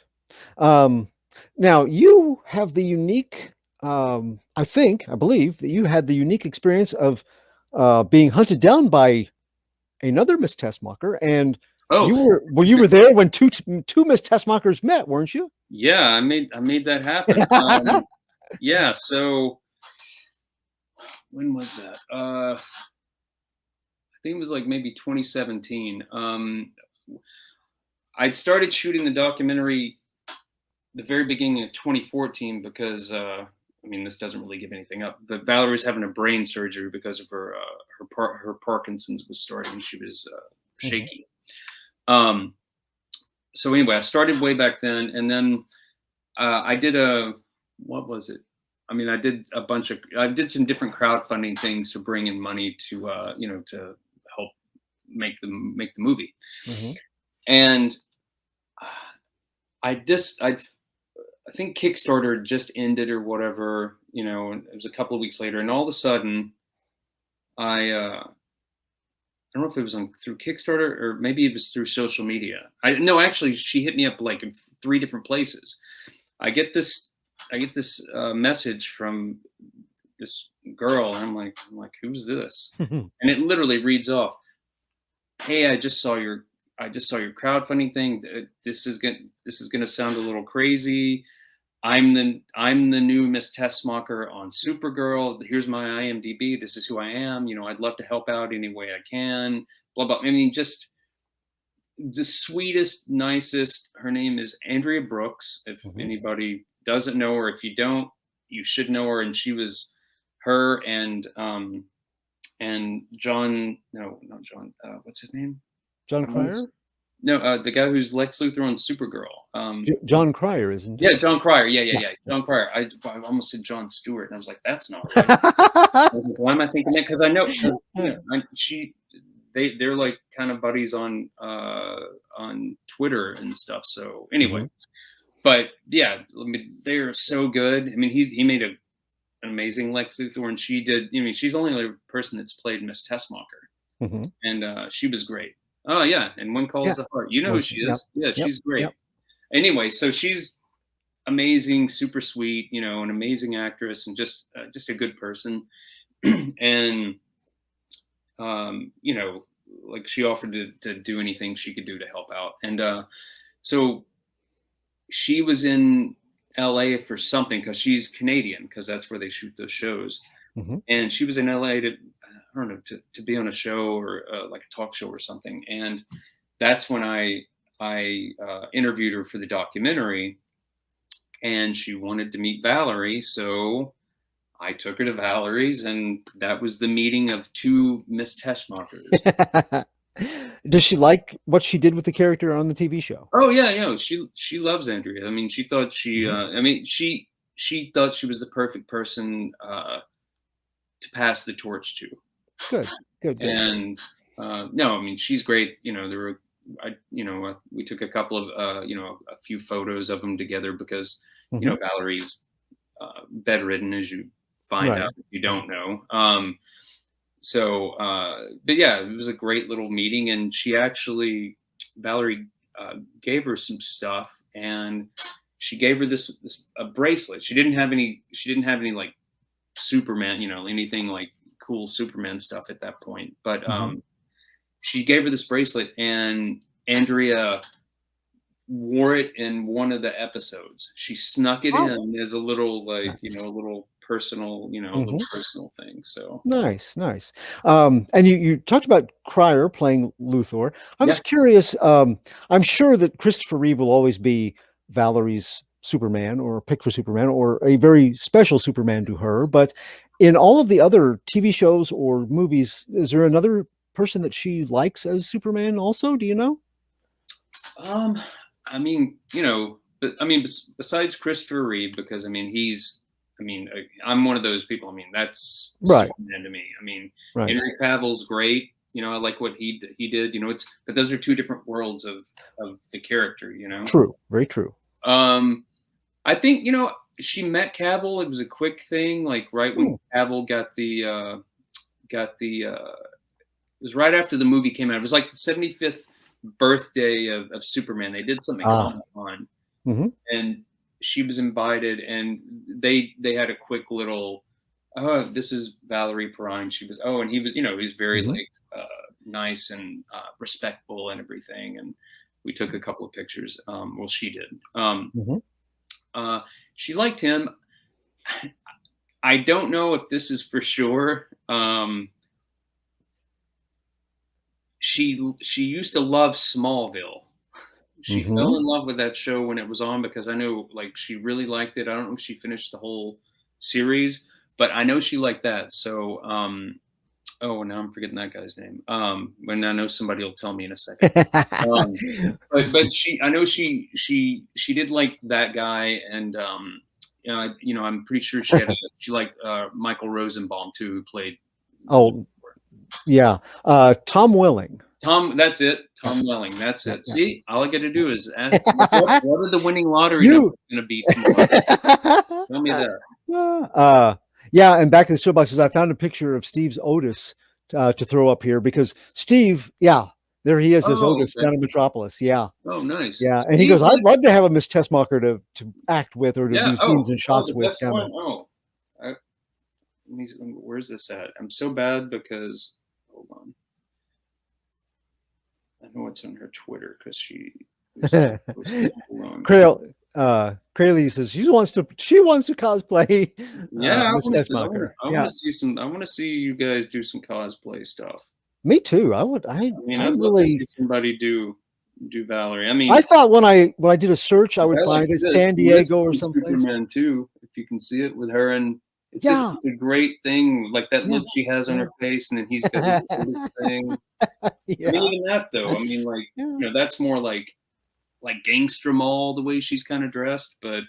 B: Now you have the unique, I believe that you had the unique experience of being hunted down by another Miss Tessmacher, and you were there when two Miss Tessmachers met, weren't you?
C: Yeah, I made that happen. So when was that? I think it was like maybe 2017. I'd started shooting the documentary the very beginning of 2014, because I mean, this doesn't really give anything up, but Valerie was having a brain surgery because of her Parkinson's was starting, and she was
B: Mhm.
C: shaky. So anyway, I started way back then, and then I did what was it? I mean, I did some different crowdfunding things to bring in money to to help make the movie.
B: Mhm.
C: And I think Kickstarter just ended or whatever, and it was a couple of weeks later, and all of a sudden I don't know if it was through Kickstarter or maybe it was through social media. No, actually, she hit me up like in 3 different places. I get this message from this girl, and I'm like, who's this? And it literally reads off, "Hey, I just saw your crowdfunding thing. This is gonna sound a little crazy. I'm the new Miss Tessmacher on Supergirl. Here's my IMDb. This is who I am. I'd love to help out any way I can. Blah blah. I mean, just the sweetest, nicest. Her name is Andrea Brooks. If
B: Mhm.
C: anybody doesn't know her, if you don't, you should know her. And she was her and John. No, not John. What's his name?
B: John
C: I wanna
B: Cryer?
C: No, the guy who's Lex Luthor on Supergirl.
B: John Cryer, isn't
C: Yeah,
B: it?
C: John Cryer. Yeah, yeah,
B: Yeah.
C: yeah. John Cryer. I almost said John Stewart, and I was like, that's not right. I was like, why am I thinking that? Because I know, 'cause, they're like kind of buddies on Twitter and stuff. So anyway,
B: Mhm.
C: but yeah, I mean, they're so good. I mean, he made an amazing Lex Luthor, and she did. I mean, she's only the person that's played Miss Tessmacher,
B: Mhm.
C: and she was great. Oh yeah, and One Calls
B: Yeah.
C: the Heart. You know who she
B: Yep.
C: is? Yeah,
B: Yep.
C: she's great.
B: Yep.
C: Anyway, so she's amazing, super sweet, an amazing actress, and just a good person. And like she offered to do anything she could do to help out. And so she was in LA for something because she's Canadian, because that's where they shoot those shows.
B: Mhm.
C: And she was in LA to, I don't know, to be on a show or like a talk show or something. And that's when I interviewed her for the documentary, and she wanted to meet Valerie. So I took her to Valerie's, and that was the meeting of 2 Miss Teschmachers.
B: Does she like what she did with the character on the TV show?
C: Oh yeah, she loves Andrea. I mean, she thought
B: Mhm.
C: she thought she was the perfect person to pass the torch to.
B: Good. Good. Good.
C: And no, I mean, she's great. We took a couple of a few photos of them together because
B: Mhm.
C: Valerie's bedridden, as you find
B: Right.
C: out if you don't know. But yeah, it was a great little meeting, and Valerie gave her some stuff, and she gave her this a bracelet. She didn't have any. She didn't have any like Superman, anything like cool Superman stuff at that point. But
B: Mhm.
C: she gave her this bracelet, and Andrea wore it in one of the episodes. She snuck it
B: Oh,
C: in as a little like
B: nice.
C: a little personal a little
B: Mhm.
C: personal thing. So
B: Nice, nice. And you talked about Cryer playing Luthor. I
C: yeah.
B: was curious. I'm sure that Christopher Reeve will always be Valerie's Superman or pick for Superman or a very special Superman to her. But in all of the other TV shows or movies, is there another person that she likes as Superman also? Do you know?
C: Um, I mean, but I mean, besides Christopher Reeve, because I mean, I'm one of those people. I mean, that's
B: Right,
C: Superman to me. I mean,
B: right.
C: Henry Cavill's great. I like what he did. But those are 2 different worlds of the character.
B: True, very true.
C: Um, I think she met Cavill. It was a quick thing, like right when
B: Hmm.
C: Cavill got the. It was right after the movie came out. It was like the 75th birthday of Superman. They did something at
B: Ah,
C: Comic-Con,
B: mhm,
C: and she was invited, and they had a quick little, oh, this is Valerie Perrine. She was, oh, and he's very
B: mhm,
C: like nice and respectful and everything. And we took a couple of pictures. Well, she did.
B: mhm.
C: Uh, she liked him. I don't know if this is for sure. She used to love Smallville. She fell
B: Mhm.
C: in love with that show when it was on because I know like she really liked it. I don't know if she finished the whole series, but I know she liked that. So, oh, now I'm forgetting that guy's name. When I know somebody will tell me in a second. Um, but I know she did like that guy, and I'm pretty sure she liked Michael Rosenbaum too, who played.
B: Oh, yeah. Tom Welling.
C: That's it. Tom Welling. That's it.
B: Yeah.
C: See, all I got to do is ask, what are the winning lottery numbers going to be tomorrow? Tell me that.
B: Yeah, and back in the show boxes, I found a picture of Steve's Otis to throw up here because Steve, there he is as Otis down in Metropolis. Yeah.
C: Oh, nice.
B: Yeah, and he goes, I'd love to have a Miss Tessmacher to act with or to do scenes and shots with.
C: Where's this at? I'm so bad because, hold on. I know it's on her Twitter because she
B: Crayley says she wants to cosplay.
C: Yeah,
B: Miss Tessmacher.
C: I want to see some. I want to see you guys do some cosplay stuff.
B: Me too. I'd love to see
C: somebody do Valerie. I mean,
B: I thought when I did a search, I would find it San Diego or someplace.
C: Superman too, if you can see it with her, and it's just a great thing, like that look she has on her face, and then he's got this thing. I mean, even that though. I mean, like that's more like gangster mall the way she's kind of dressed, but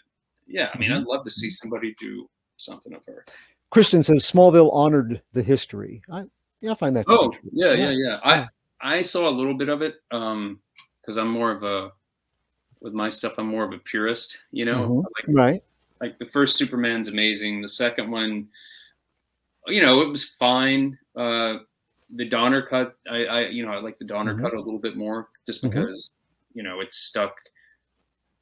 C: yeah, I mean, I'd love to see somebody do something of her.
B: Kristen says Smallville honored the history. I find that.
C: Oh, yeah. I saw a little bit of it because I'm more of with my stuff, I'm more of a purist,
B: right.
C: Like the first Superman's amazing. The second one, it was fine. The Donner cut, I like the Donner cut a little bit more just because, it's stuck,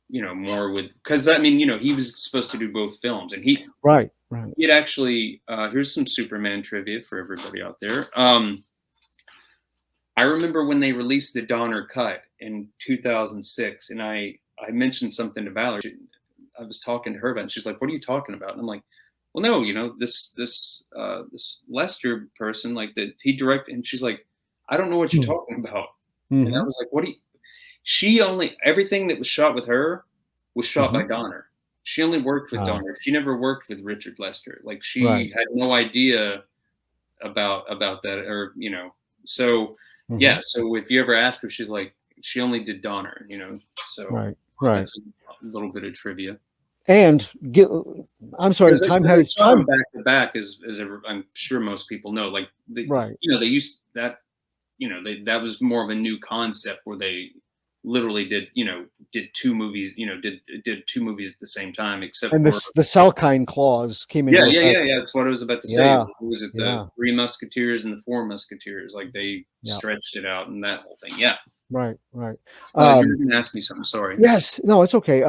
C: more with, because I mean, he was supposed to do both films and
B: right.
C: It actually, here's some Superman trivia for everybody out there. I remember when they released the Donner cut in 2006, and I mentioned something to Valerie. I was talking to her about it, and she's like, "What are you talking about?" And I'm like, "Well, no, this Lester person, like that he directed," and she's like, "I don't know what you're talking about." And I was like, "What do you?" Everything that was shot with her was shot by Donner. She only worked with Donner. She never worked with Richard Lester. Like she had no idea about that, or so. Yeah. So if you ever ask her, she's like, she only did Donner. So
B: right.
C: That's a little bit of trivia.
B: And I'm sorry, time has time
C: back to back, as I'm sure most people know. Like they used that. That was more of a new concept where they literally did two movies, did two movies at the same time, except
B: and the Salkind clause came in.
C: Yeah. That's what I was about to say. Was it the Three Musketeers and the Four Musketeers? Like they stretched it out and that whole thing. Yeah.
B: Right.
C: You're going to ask me something. Sorry.
B: Yes. No, it's okay.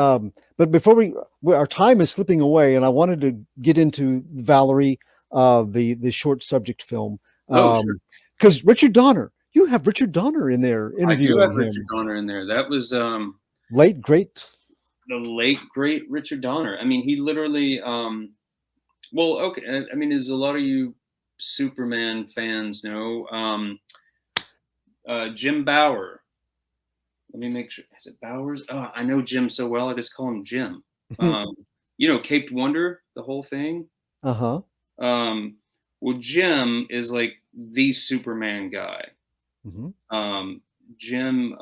B: But before our time is slipping away, and I wanted to get into Valerie, the short subject film. Because Richard Donner. You have Richard Donner in there interviewing him.
C: Richard Donner in there. That was the late great Richard Donner. I mean, he literally okay. I mean, as a lot of you Superman fans know, Jim Bauer. Let me make sure. Is it Bowers? Oh, I know Jim so well. I just call him Jim. Caped Wonder, the whole thing.
B: Well,
C: Jim is like the Superman guy. Jim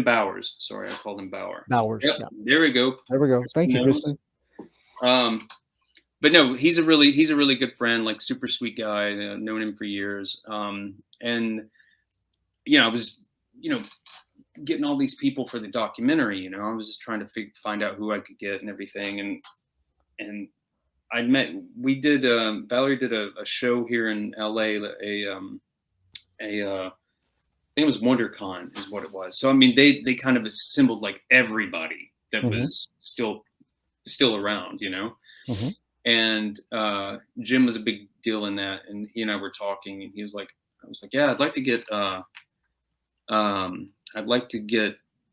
C: Bowers. Sorry, I called him Bauer.
B: Bowers.
C: Yep,
B: yeah.
C: There we go.
B: Thank you, Kristen.
C: But no, he's a really good friend, like super sweet guy. I've known him for years. And I was, getting all these people for the documentary. I was just trying to find out who I could get and everything. And we did. Valerie did a show here in LA. I think it was WonderCon is what it was. So I mean, they kind of assembled like everybody that was still around, And Jim was a big deal in that, and he and I were talking, and I was like, yeah, I'd like to get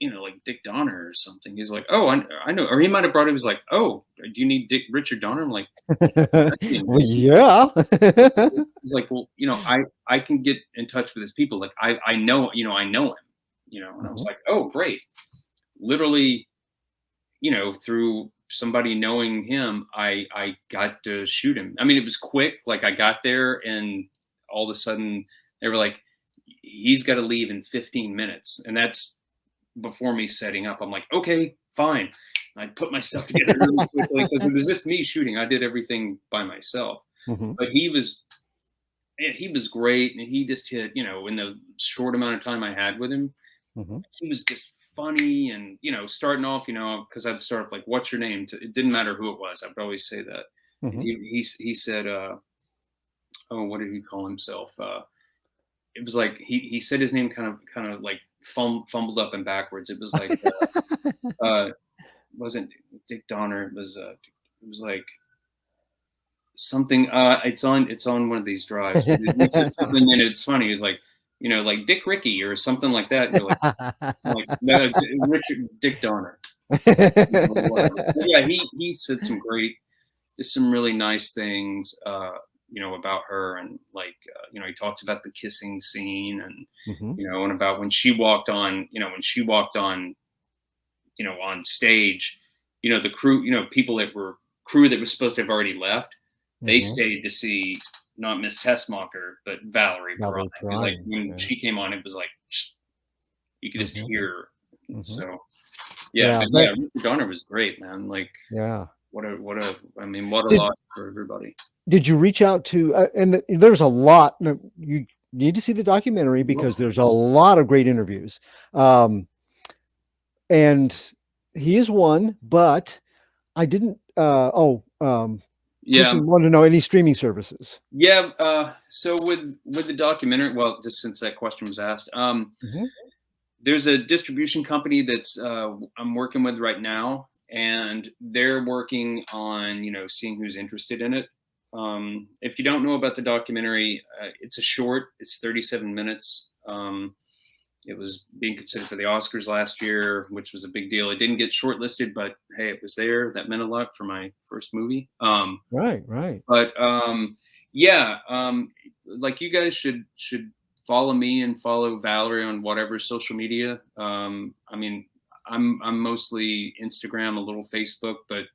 C: like Dick Donner or something. He's like, oh, I know, or he might have brought it. He was like, oh, do you need Richard Donner? I'm like,
B: well, yeah.
C: He's like, well, I can get in touch with his people. Like I know him, and I was like, oh, great. Literally, through somebody knowing him, I got to shoot him. I mean, it was quick. Like I got there and all of a sudden they were like, he's got to leave in 15 minutes. And that's before me setting up. I'm like, okay, fine. I put my stuff together really quickly because it was just me shooting. I did everything by myself. But he was great. And he just hit, you know, in the short amount of time I had with him, he was just funny. And, you know, starting off, you know, because I'd start off like, what's your name? It didn't matter who it was. I would always say that. And he said, oh, what did he call himself? It was like, he said his name kind of like fumbled up and backwards. It was like, wasn't Dick Donner. It was like something, it's on one of these drives. But it said something and it's funny. It's like, you know, like Dick Ricky or something like that. You're like no, Richard Dick Donner. Yeah, he said some really nice things, you know, about her. And like, you know, he talks about the kissing scene and, you know, and about when she walked on, you know, on stage, you know, the crew, you know, crew that was supposed to have already left, they stayed to see not Miss Tessmacher, but Valerie Perrine. Like when she came on, it was like, you could just hear her. So yeah, Richard Donner was great, man. Like, what a loss for everybody.
B: Did you reach out to, and there's a lot, you need to see the documentary because there's a lot of great interviews. And he is one, but I didn't, Kristen wanted to know any streaming services.
C: Yeah. So with the documentary, well, just since that question was asked, there's a distribution company that's I'm working with right now, and they're working on, you know, seeing who's interested in it. If you don't know about the documentary, it's a short. It's 37 minutes. It was being considered for the Oscars last year, which was a big deal. It didn't get shortlisted, but hey, it was there. That meant a lot for my first movie.
B: Right.
C: But like you guys should follow me and follow Valerie on whatever social media. I mean, I'm mostly Instagram, a little Facebook, but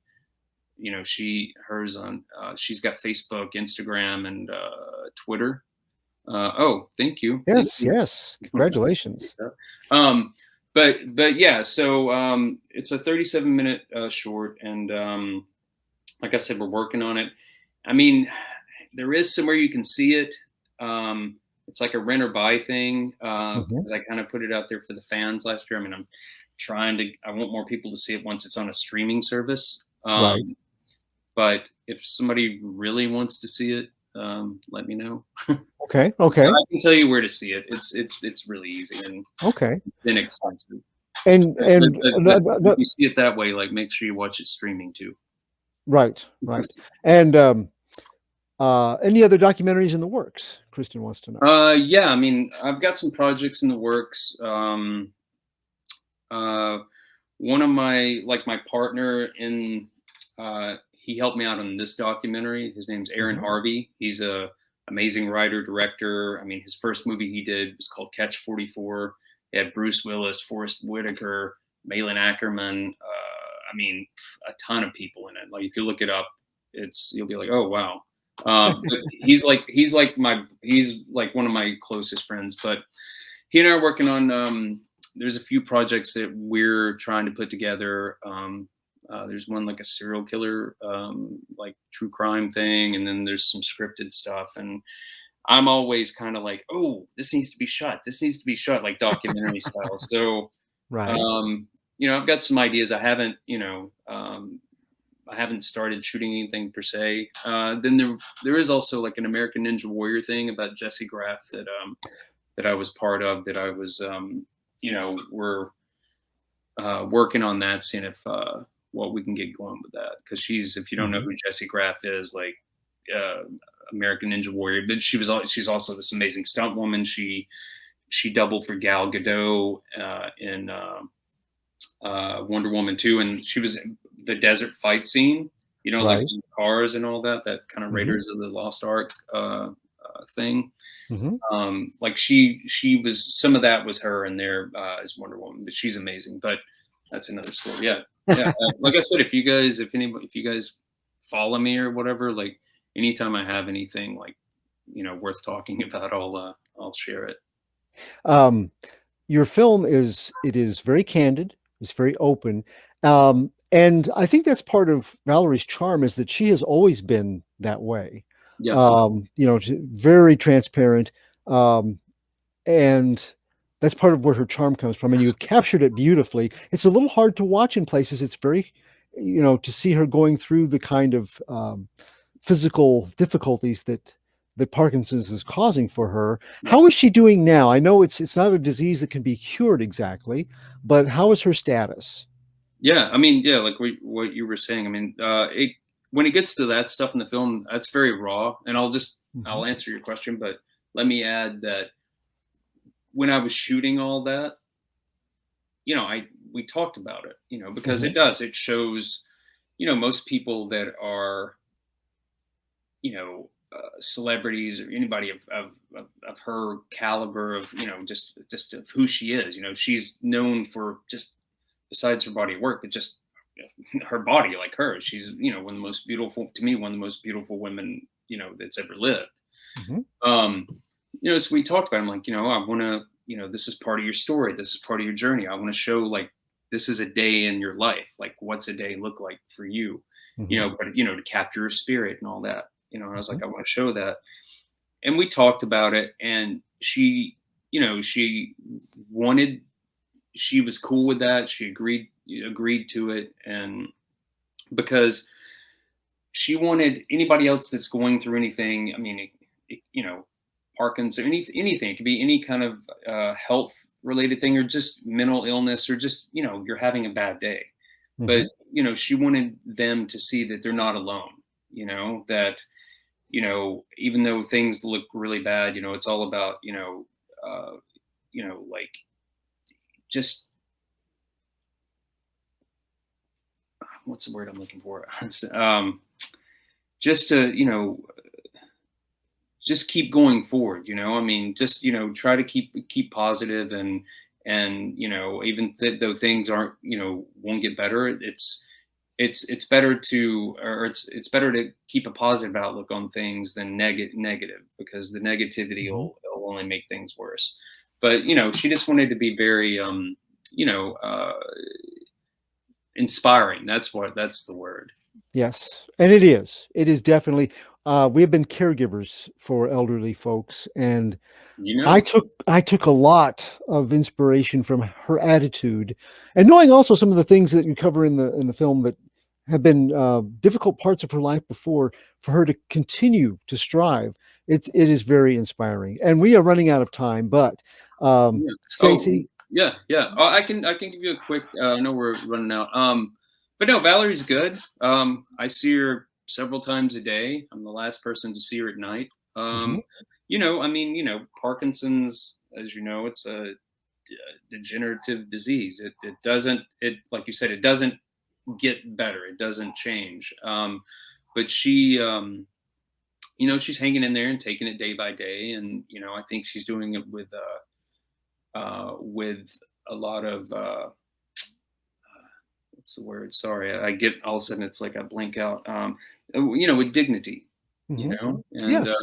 C: you know, she's got Facebook, Instagram, and Twitter. Oh, thank you.
B: Yes. Congratulations.
C: But yeah, so it's a 37-minute short, and like I said, we're working on it. I mean, there is somewhere you can see it. It's like a rent or buy thing, because I kind of put it out there for the fans last year. I mean, I want more people to see it once it's on a streaming service.
B: Right.
C: But if somebody really wants to see it, let me know.
B: Okay.
C: I can tell you where to see it. It's really easy and inexpensive.
B: And
C: if you see it that way, like make sure you watch it streaming too.
B: Right. And any other documentaries in the works? Kristen wants to know.
C: Yeah, I mean, I've got some projects in the works. One of my partner in he helped me out on this documentary. His name's Aaron Harvey. He's a amazing writer, director. I mean, his first movie he did was called Catch 44. He had Bruce Willis, Forrest Whitaker, Malin Ackerman. I mean, a ton of people in it. Like if you look it up, you'll be like, oh wow. But he's like one of my closest friends. But he and I are working on. There's a few projects that we're trying to put together. There's one like a serial killer, like true crime thing, and then there's some scripted stuff. And I'm always kind of like, oh, this needs to be shot. This needs to be shot like documentary style. So, you know, I've got some ideas. I haven't started shooting anything per se. Then there is also like an American Ninja Warrior thing about Jesse Graff that I was part of. That I was, we're working on that, seeing if what we can get going with that. Because if you don't know who Jesse Graff is, like American Ninja Warrior, but she's also this amazing stunt woman. She doubled for Gal Gadot in Wonder Woman 2, and she was the desert fight scene, you know, like the cars and all that kind of Raiders of the Lost Ark thing. Like she was, some of that was her in there as Wonder Woman, but she's amazing. But that's another story. Yeah. Yeah, like I said, if you guys follow me or whatever, like anytime I have anything like worth talking about, I'll share it.
B: Um, your film is very candid, it's very open. And I think that's part of Valerie's charm is that she has always been that way.
C: Yeah,
B: She's very transparent. Um, and that's part of where her charm comes from. And you've captured it beautifully. It's a little hard to watch in places. It's very, to see her going through the kind of physical difficulties that Parkinson's is causing for her.
C: yeah,
B: How is she doing now? I know it's not a disease that can be cured exactly, but how is her status?
C: yeah. I mean, yeah, like what you were saying. I mean, when it gets to that stuff in the film, that's very raw. And
B: Mhm,
C: I'll answer your question, but let me add that when I was shooting all that, I we talked about it, because
B: mhm,
C: it shows, most people that are, celebrities or anybody of her caliber of, just of who she is. She's known for just besides her body of work, but just her body like her. She's, one of the most beautiful to me, one of the most beautiful women, that's ever lived.
B: mhm,
C: Um, so we talked about it. I'm like, I want to, this is part of your story. This is part of your journey. I want to show like this is a day in your life. Like, what's a day look like for you?
B: mhm,
C: But to capture her spirit and all that. And I was
B: mhm,
C: like, I want to show that. And we talked about it, and she wanted, she was cool with that. She agreed to it, and because she wanted anybody else that's going through anything. I mean, Parkinson's, anything. It could be any kind of health related thing, or just mental illness, or just you're having a bad day. But
B: mhm.
C: she wanted them to see that they're not alone. That even though things look really bad, it's all about like just what's the word I'm looking for? Just to just keep going forward. I mean, just try to keep positive, and even though things aren't won't get better, it's better to, or it's better to keep a positive outlook on things than negative, because the negativity
B: Mhm.
C: will only make things worse. But she just wanted to be very you know uh inspiring. That's the word.
B: Yes, and it is. It is definitely. We have been caregivers for elderly folks, and
C: you
B: I
C: know
B: took a lot of inspiration from her attitude, and knowing also some of the things that you cover in the film that have been difficult parts of her life before, for her to continue to strive. It is very inspiring, and we are running out of time. But
C: Yeah. Oh,
B: Stacey,
C: yeah, yeah. I can give you a quick. I know we're running out. But no, Valerie's good. I see her several times a day. I'm the last person to see her at night.
B: mhm,
C: I mean, Parkinson's, as you know, it's a degenerative disease. It doesn't, like you said, it doesn't get better. It doesn't change. But she, she's hanging in there and taking it day by day, and I think she's doing it with a lot of what's the word? Sorry, I get all of a sudden it's like I blink out. With dignity,
B: mhm.
C: and
B: Yes.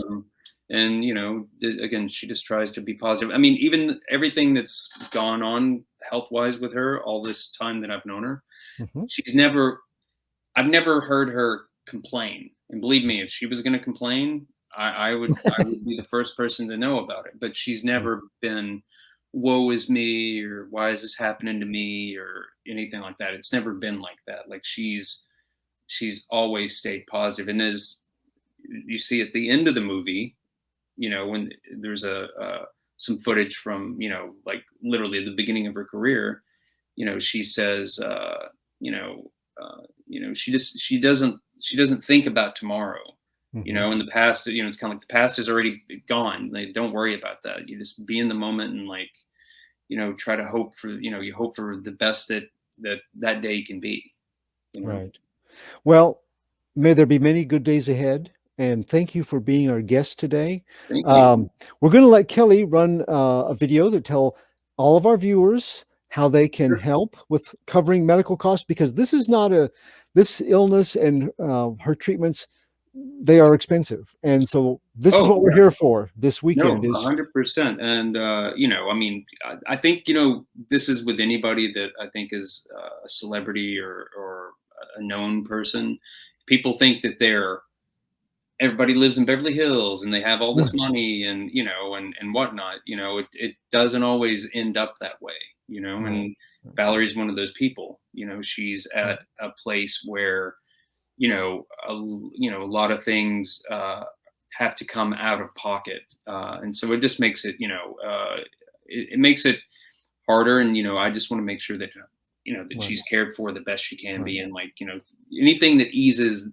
C: again, she just tries to be positive. I mean, even everything that's gone on health wise with her all this time that I've known her,
B: Mhm.
C: she's never. I've never heard her complain. And believe me, if she was going to complain, I would be the first person to know about it. But she's never been, "Woe is me," or "Why is this happening to me," or anything like that. It's never been like that. Like she's always stayed positive. And as you see at the end of the movie, when there's a some footage from like literally the beginning of her career, she says, she doesn't think about tomorrow.
B: Mhm.
C: In the past, it's kind of like the past is already gone. Like, don't worry about that. You just be in the moment, and like, try to hope for, you hope for the best that day can be. You know.
B: Right. Well, may there be many good days ahead. And thank you for being our guest today.
C: Thank you.
B: We're going to let Kelly run a video that tell all of our viewers how they can
C: Sure.
B: help with covering medical costs? Because this is not this illness and her treatments, they are expensive. And so this is
C: Oh,
B: what we're here for this
C: no,
B: weekend is
C: 100%. And, I mean, I think, this is with anybody that I think is a celebrity or a known person. People think that everybody lives in Beverly Hills and they have all this money and, and whatnot. It doesn't always end up that way,
B: right,
C: and Valerie's one of those people. She's
B: right,
C: at a place where, a lot of things have to come out of pocket. And so it just makes it, it makes it harder. And, I just want to make sure that, that
B: right,
C: she's cared for the best she can
B: right.
C: be. And like, anything that eases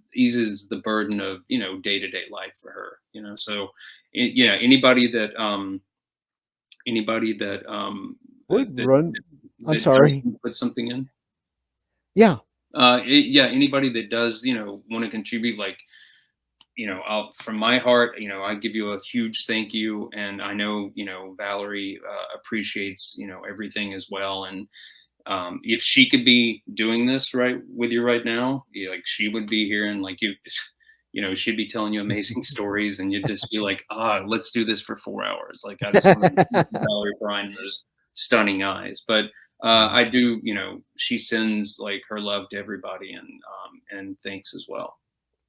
C: the burden of, day-to-day life for her, so, yeah, anybody
B: Would
C: that,
B: run. I'm
C: that does
B: sorry.
C: put something in,
B: Yeah.
C: yeah, anybody that does, want to contribute, like, from my heart, I give you a huge thank you. And I know, Valerie appreciates, everything as well. And if she could be doing this right with you right now, like she would be here and like she'd be telling you amazing stories and you'd just be like, let's do this for 4 hours. Like I just want to look at Valerie Perrine, those stunning eyes. But I do, she sends like her love to everybody and thanks as well.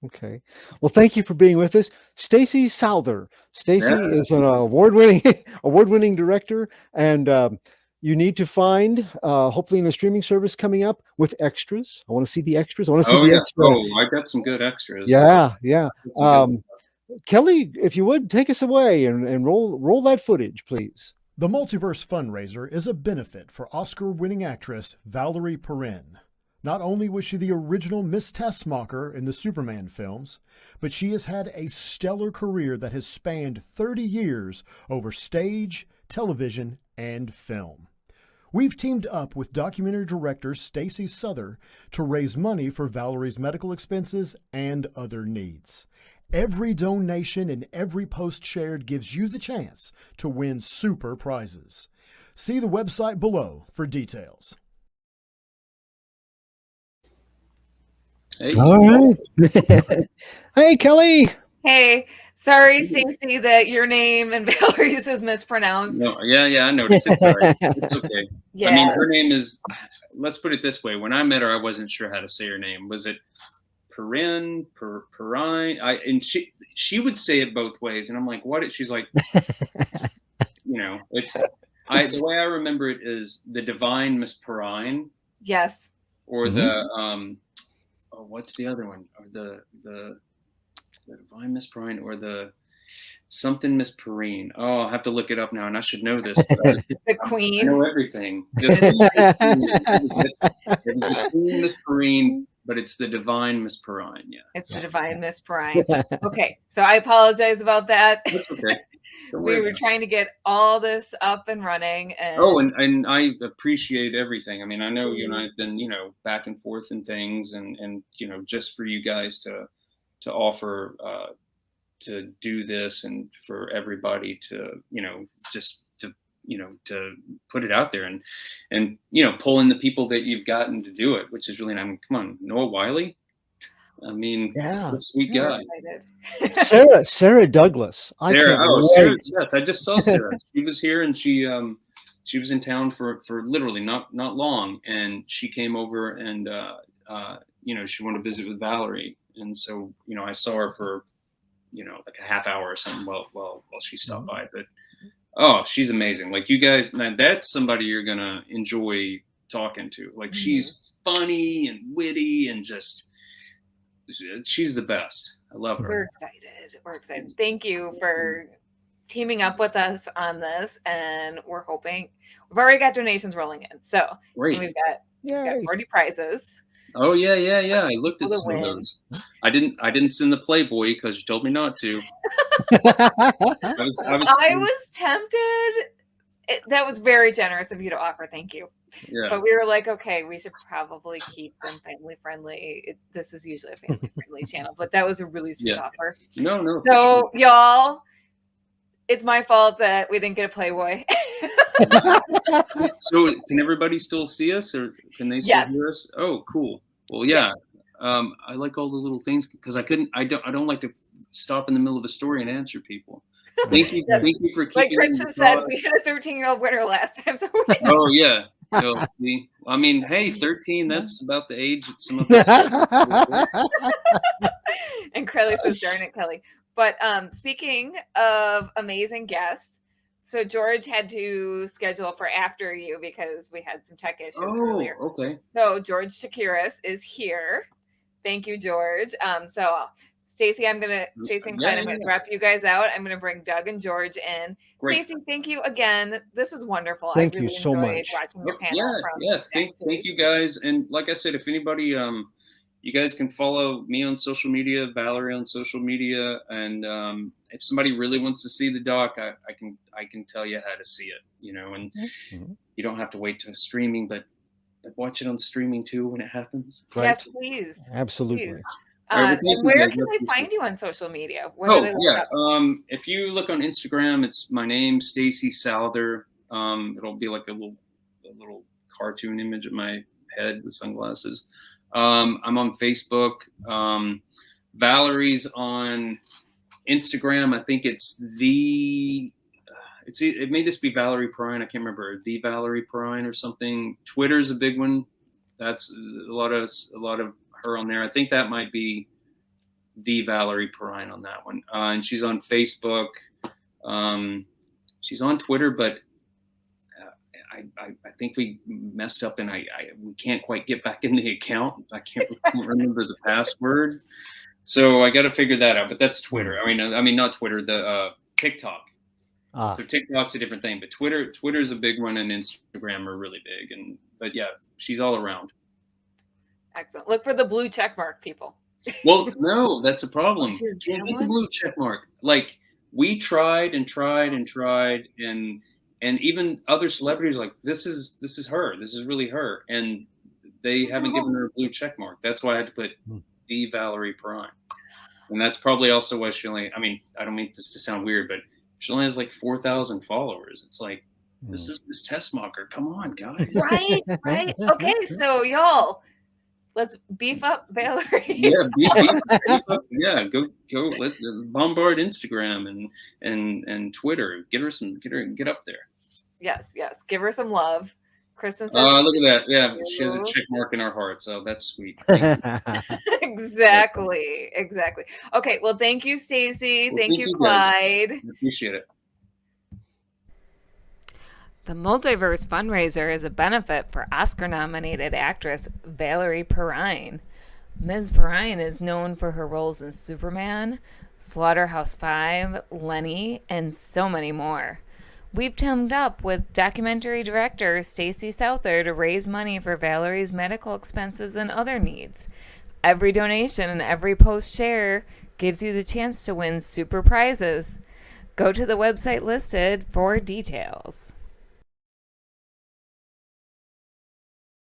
B: Okay. Well, thank you for being with us. Stacey Souther.
C: Yeah.
B: Stacey is an award-winning director, and you need to find hopefully in a streaming service coming up with extras. I want to see the extras. I want to see
C: Oh
B: the
C: yeah.
B: extra.
C: Oh, I got some good extras.
B: Yeah, yeah.
C: Got some good
B: Kelly, if you would take us away and roll that footage, please.
D: The Multiverse fundraiser is a benefit for Oscar-winning actress Valerie Perrine. Not only was she the original Miss Tessmacher in the Superman films, but she has had a stellar career that has spanned 30 years over stage, television, and film. We've teamed up with documentary director Stacey Souther to raise money for Valerie's medical expenses and other needs. Every donation and every post shared gives you the chance to win super prizes. See the website below for details.
C: Hey.
B: All right. Hey, Kelly.
A: Hey, sorry, Stacey, that your name and Valerie's is mispronounced.
C: No, yeah, I noticed it. Sorry. It's okay.
A: Yeah.
C: I mean, her name is, let's put it this way. When I met her, I wasn't sure how to say her name. Was it Perrine, Perrine? And she would say it both ways. And I'm like, what? She's like, it's, the way I remember it is the Divine Miss Perrine.
A: Yes.
C: Or the, what's the other one? Or the Divine Miss Perrine or the something Miss Perrine. Oh, I'll have to look it up now, and I should know this.
A: The Queen.
C: I know everything. It was the Queen Miss Perrine, but it's the Divine Miss Perrine. Yeah,
A: it's the Divine Miss Perrine. Okay, so I apologize about that.
C: That's okay.
A: We were trying to get all this up and running. And
C: and I appreciate everything. I mean, I know you and I have been, back and forth and things, and just for you guys to offer to do this and for everybody to just to put it out there and pull in the people that you've gotten to do it, which is really, I mean, come on, Noah Wiley. I mean,
B: yeah,
C: what a sweet guy.
B: Sarah Douglas.
C: Sarah, yes, I just saw Sarah. She was here and she was in town for literally not long, and she came over and she wanted to visit with Valerie. And so, I saw her for, like a half hour or something while she stopped by. But, she's amazing. Like, you guys, man, that's somebody you're going to enjoy talking to. Like, she's funny and witty and just, she's the best. I love her.
A: We're excited. Thank you for teaming up with us on this. And we're hoping, we've already got donations rolling in. So
C: great.
A: We've got 40 prizes.
C: Oh yeah. I looked at some of those. I didn't send the Playboy because you told me not to.
A: I was tempted. That was very generous of you to offer. Thank you.
C: Yeah.
A: But we were like, okay, we should probably keep them family friendly. This is usually a family friendly channel, but that was a really sweet offer.
C: No.
A: So y'all, It's my fault that we didn't get a Playboy.
C: So can everybody still see us, or can they still
A: Yes.
C: hear us? Oh, cool. Well, yeah. I like all the little things because I don't like to stop in the middle of a story and answer people. Thank you.
A: Yes.
C: Thank you for
A: Like
C: keeping.
A: Kristen said, we had a 13-year-old winner last time. So
C: Oh yeah. So, see, I mean, hey, 13. That's about the age that some of us.
A: And Kelly says, darn it, Kelly. But speaking of amazing guests, so George had to schedule for after you because we had some tech issues earlier.
C: Okay.
A: So George Shakiris is here. Thank you, George. So Stacey and Clyde, I'm gonna drop you guys out. I'm gonna bring Doug and George in.
C: Great.
A: Stacey, thank you again. This was wonderful.
B: Thank
A: I
B: you
A: really
B: so
A: enjoyed
B: much.
A: watching your panel.
C: Thank you guys. And like I said, if anybody, you guys can follow me on social media, Valerie on social media, and if somebody really wants to see the doc, I can tell you how to see it. You know, and you don't have to wait to streaming, but watch it on streaming too when it happens.
B: Right.
A: Yes, please.
B: Absolutely.
A: Please.
C: Right,
A: And where can they find you on social media?
C: If you look on Instagram, it's my name, Stacey Souther. It'll be like a little cartoon image of my head with sunglasses. I'm on Facebook. Valerie's on Instagram. I think it may just be Valerie Perrine. I can't remember, the Valerie Perrine or something. Twitter's a big one. That's a lot of her on there. I think that might be the Valerie Perrine on that one. And she's on Facebook. She's on Twitter, but I think we messed up and we can't quite get back in the account. I can't remember the password. So I got to figure that out, but that's Twitter. I mean, not Twitter, the TikTok. So TikTok's a different thing, but Twitter's a big one, and Instagram are really big. But yeah, she's all around.
A: Excellent. Look for the blue check mark, people.
C: Well, no, that's a problem. You can't get the blue check mark. Like, we tried and tried and tried, and even other celebrities are like, this is her. This is really her, and they haven't given her a blue check mark. That's why I had to put the Valerie Perrine, and that's probably also why she only. I mean, I don't mean this to sound weird, but she only has like 4,000 followers. It's like, this is Miss Tessmacher. Come on, guys.
A: Right. Okay, so y'all, let's beef up Valerie.
C: Yeah, beef up. Yeah, go. Let bombard Instagram and Twitter. Get up there.
A: Yes. Give her some love. Kristen says,
C: look at that. Yeah, she has a check mark in our heart, so that's sweet.
A: Exactly. Okay, well, thank you, Stacey. Thank you, Clyde.
C: I appreciate it.
A: The Multiverse Fundraiser is a benefit for Oscar-nominated actress Valerie Perrine. Ms. Perrine is known for her roles in Superman, Slaughterhouse-5, Lenny, and so many more. We've teamed up with documentary director Stacey Souther to raise money for Valerie's medical expenses and other needs. Every donation and every post share gives you the chance to win super prizes. Go to the website listed for details.